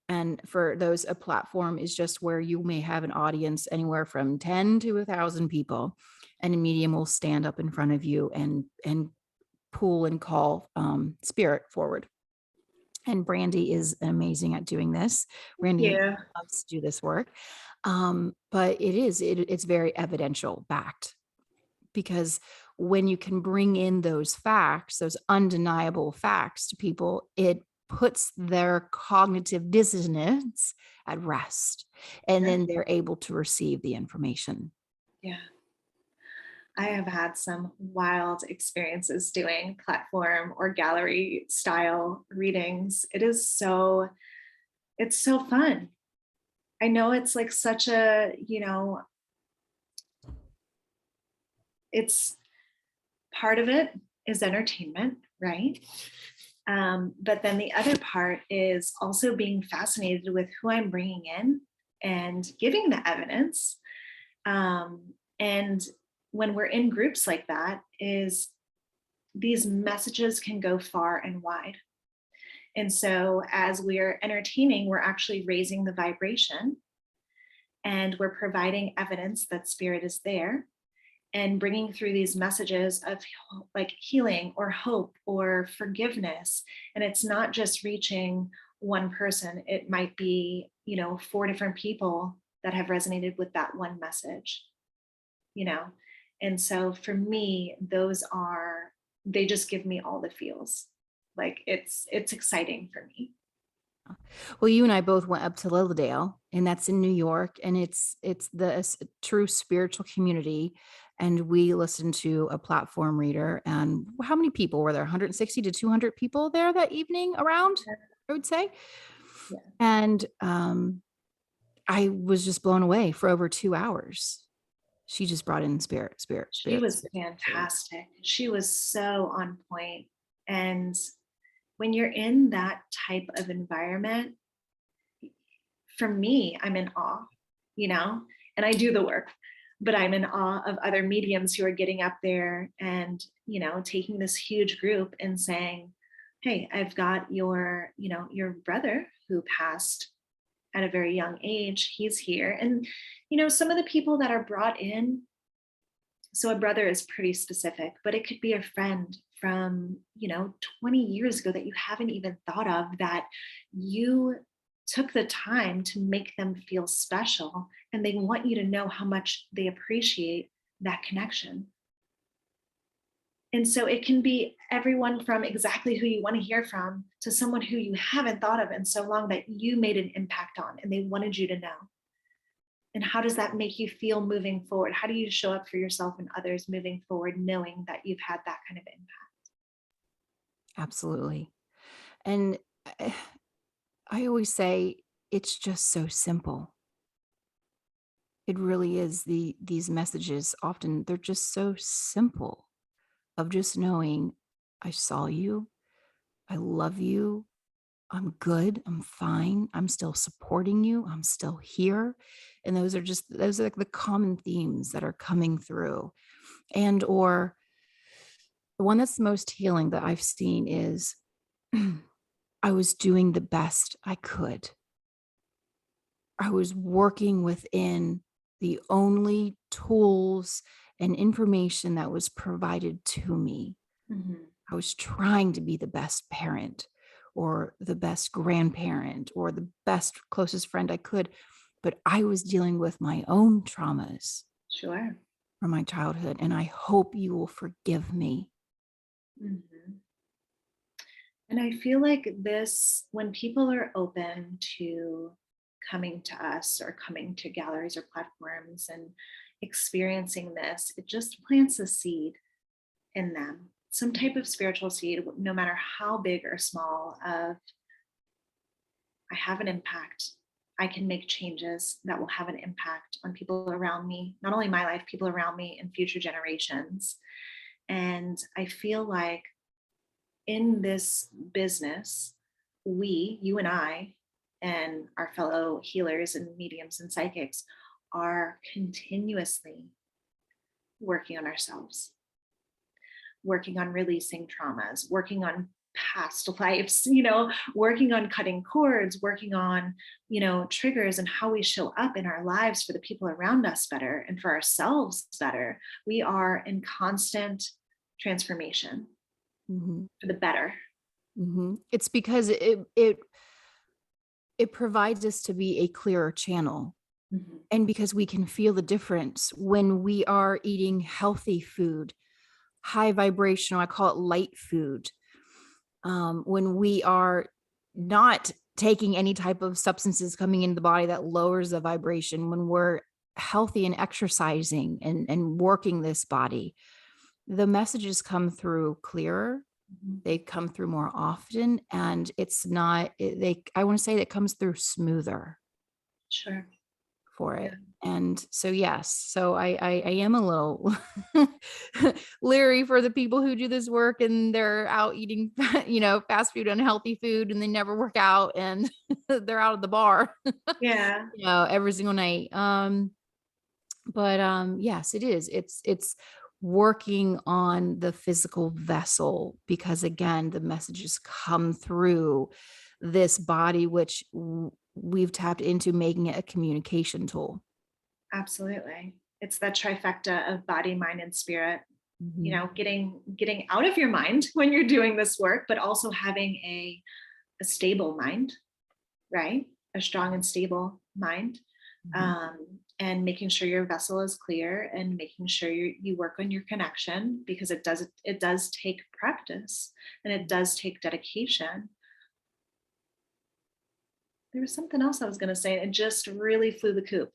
and for those, a platform is just where you may have an audience anywhere from 10 to 1,000 people, and a medium will stand up in front of you and pull and call spirit forward. And Brandy is amazing at doing this. Brandy Yeah. loves to do this work. But it's very evidential backed, because when you can bring in those facts, those undeniable facts to people, it puts their cognitive dissonance at rest. And Sure. then they're able to receive the information. Yeah. I have had some wild experiences doing platform or gallery style readings. It's so fun. I know it's like such a, it's part of it is entertainment, right? But then the other part is also being fascinated with who I'm bringing in and giving the evidence. And when we're in groups like that, is these messages can go far and wide. And so as we're entertaining, we're actually raising the vibration, and we're providing evidence that spirit is there, and bringing through these messages of like healing or hope or forgiveness. And it's not just reaching one person, it might be, 4 different people that have resonated with that one message, you know. And so for me, they just give me all the feels. Like it's exciting for me. Well, you and I both went up to Lilydale, and that's in New York, and it's the true spiritual community. And we listened to a platform reader. And how many people were there? 160 to 200 people there that evening around, I would say. Yeah. And I was just blown away for over 2 hours. She just brought in spirit, spirit, She spirit, was spirit, spirit. fantastic. She was so on point. And when you're in that type of environment, for me, I'm in awe, you know, and I do the work, but I'm in awe of other mediums who are getting up there and, taking this huge group and saying, hey, I've got your brother who passed at a very young age. He's here. And, some of the people that are brought in, so a brother is pretty specific, but it could be a friend from, 20 years ago that you haven't even thought of, that you took the time to make them feel special, and they want you to know how much they appreciate that connection. And so it can be everyone from exactly who you want to hear from to someone who you haven't thought of in so long that you made an impact on and they wanted you to know. And how does that make you feel moving forward? How do you show up for yourself and others moving forward, knowing that you've had that kind of impact? Absolutely. And I I always say it's just so simple. It really is. These messages often they're just so simple of just knowing I saw you, I love you, I'm good, I'm fine, I'm still supporting you, I'm still here. And those are like the common themes that are coming through. And or the one that's the most healing that I've seen is I was doing the best I could. I was working within the only tools and information that was provided to me. Mhm. I was trying to be the best parent or the best grandparent or the best closest friend I could, but I was dealing with my own traumas Sure. from my childhood, and I hope you will forgive me. Mhm. And I feel like this, when people are open to coming to us or coming to galleries or platforms and experiencing this, it just plants a seed in them, some type of spiritual seed, no matter how big or small, of I have an impact. I can make changes that will have an impact on people around me, not only my life, people around me and future generations. And I feel like in this business, you and I, and our fellow healers and mediums and psychics are continuously working on ourselves, working on releasing traumas, working on past lives, working on cutting cords, working on, triggers and how we show up in our lives for the people around us better and for ourselves better. We are in constant transformation Mhm, for the better. mhm. It's because it provides us to be a clearer channel. Mhm. And because we can feel the difference when we are eating healthy food, high vibrational, I call it light food. When we are not taking any type of substances coming into the body that lowers the vibration, when we're healthy and exercising and working this body, the messages come through clearer. Mhm. They come through more often, and it's not, I want to say that it comes through smoother Sure. for Yeah. it. And so, yes, so I am a little leery for the people who do this work and they're out eating, fast food, unhealthy food, and they never work out and they're out at the bar, Yeah. every single night. But yes, it is. It's working on the physical vessel because again, the messages come through this body, which we've tapped into making it a communication tool. Absolutely. It's that trifecta of body, mind, and spirit. Mhm. Getting out of your mind when you're doing this work, but also having a stable mind, right? A strong and stable mind. Mhm. And making sure your vessel is clear and making sure you work on your connection because it does take practice and it does take dedication. There was something else I was going to say and it just really flew the coop.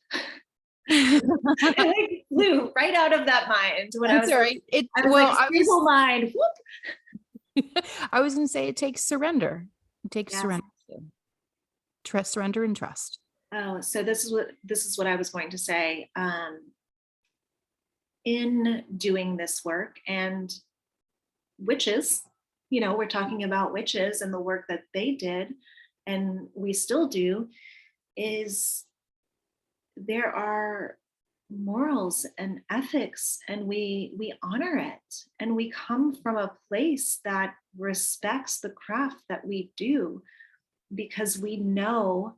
It like flew right out of that mind when That's all right. I was like, I was stable mind. Whoop. I was gonna say it takes surrender. It takes Yes. surrender. Trust, surrender, and trust. Oh, so this is what I was going to say. In doing this work and witches, we're talking about witches and the work that they did, and we still do, is there are morals and ethics and we honor it and we come from a place that respects the craft that we do because we know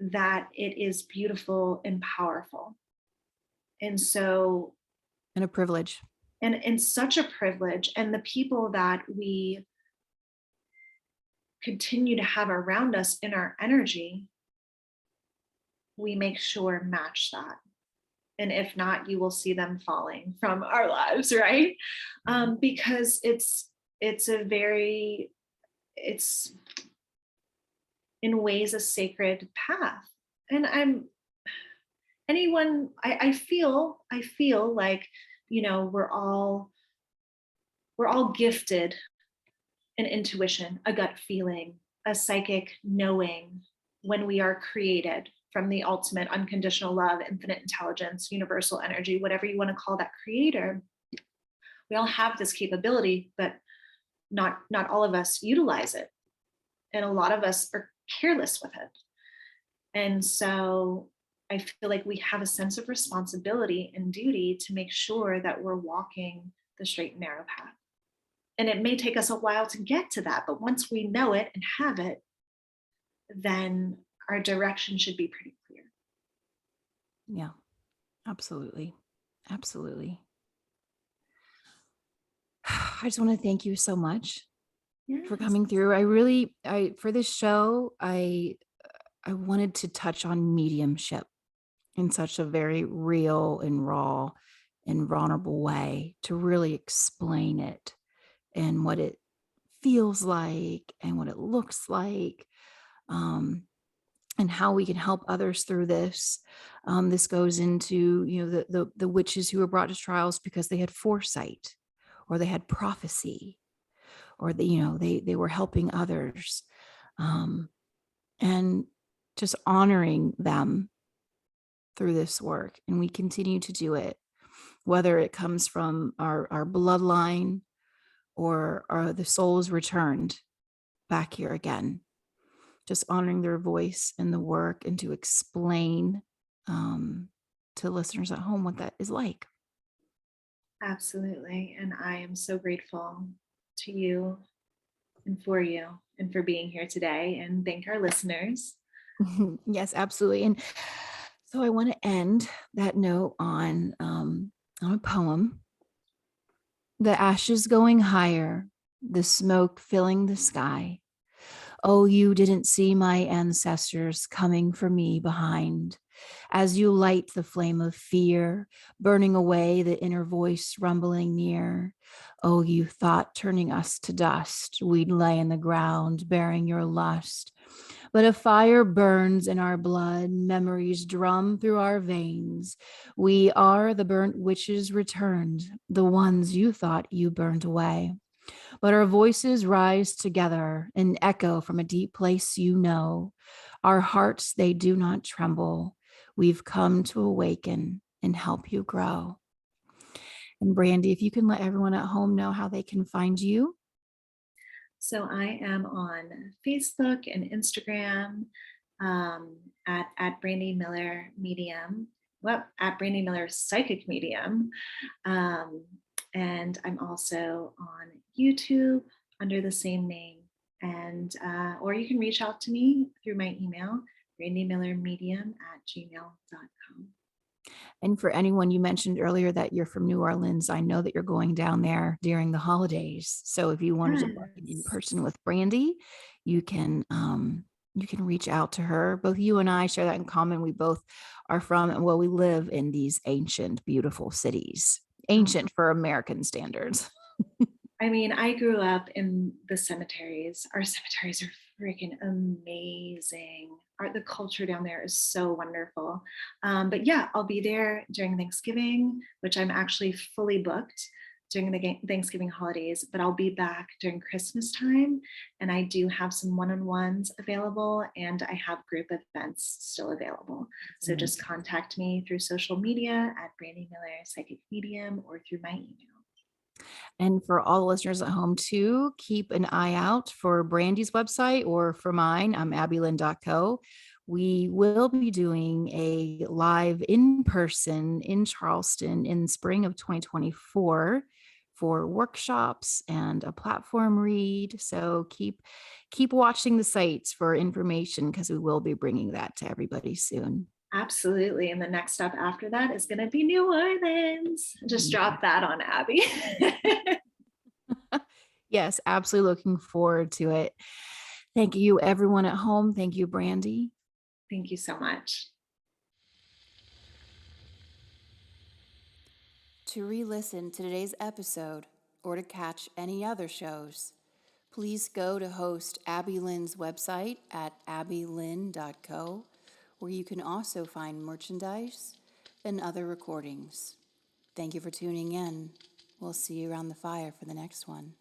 that it is beautiful and powerful. And so, And a privilege. and such a privilege, and the people that we continue to have around us in our energy, we make sure match that. And if not, you will see them falling from our lives, right? Because it's a very it's in ways a sacred path. And I feel like we're all gifted an intuition, a gut feeling, a psychic knowing when we are created from the ultimate unconditional love, infinite intelligence, universal energy, whatever you want to call that creator. We all have this capability, but not all of us utilize it. And a lot of us are careless with it. And so I feel like we have a sense of responsibility and duty to make sure that we're walking the straight and narrow path. And it may take us a while to get to that, but once we know it and have it, then our direction should be pretty clear. Yeah, absolutely. Absolutely. I just want to thank you so much for Yes. coming through. For this show, I wanted to touch on mediumship in such a very real and raw and vulnerable way, to really explain it and what it feels like and what it looks like, and how we can help others through this. This goes into, the witches who were brought to trials because they had foresight, or they had prophecy, or they were helping others, and just honoring them through this work. And we continue to do it, whether it comes from our bloodline, or the souls returned back here again, just honoring their voice and the work, and to explain to listeners at home what that is like. Absolutely. And I am so grateful to you and for you and for being here today, and thank our listeners. Yes, absolutely. And so I want to end that note on a poem. The ashes going higher, the smoke filling the sky. Oh, you didn't see my ancestors coming for me behind. As you light the flame of fear, burning away the inner voice rumbling near. Oh, you thought turning us to dust, we'd lay in the ground bearing your lust. But a fire burns in our blood, memories drum through our veins. We are the burnt witches returned, the ones you thought you burned away. But our voices rise together, an echo from a deep place you know. Our hearts, they do not tremble. We've come to awaken and help you grow. And Brandy, if you can let everyone at home know how they can find you. So I am on Facebook and Instagram, at Brandy Miller Medium. Well, at Brandy Miller Psychic Medium. And I'm also on YouTube under the same name. And or you can reach out to me through my email, brandymillermedium@gmail.com. And for anyone, you mentioned earlier that you're from New Orleans. I know that you're going down there during the holidays. So if you wanted to book in Yes. person with Brandy, you can reach out to her. Both you and I share that in common. We both are from, well, we live in these ancient, beautiful cities, ancient for American standards. I mean, I grew up in the cemeteries. Our cemeteries are freaking amazing. The culture down there is so wonderful. But yeah, I'll be there during Thanksgiving, which I'm actually fully booked during the Thanksgiving holidays, but I'll be back during Christmas time. And I do have some one-on-ones available, and I have group events still available. So just contact me through social media at Brandy Miller Psychic Medium, or through my email. And for all the listeners at home too, keep an eye out for Brandy's website, or for mine. I'm abbylynn.co. We will be doing a live in person in Charleston in spring of 2024 for workshops and a platform read. So keep watching the sites for information, because we will be bringing that to everybody soon. Absolutely. And the next step after that is going to be New Orleans. Just drop that on Abby. Yes, absolutely looking forward to it. Thank you, everyone at home. Thank you, Brandy. Thank you so much. To re-listen to today's episode, or to catch any other shows, please go to host Abby Lynn's website at abbylynn.co, where you can also find merchandise and other recordings. Thank you for tuning in. We'll see you around the fire for the next one.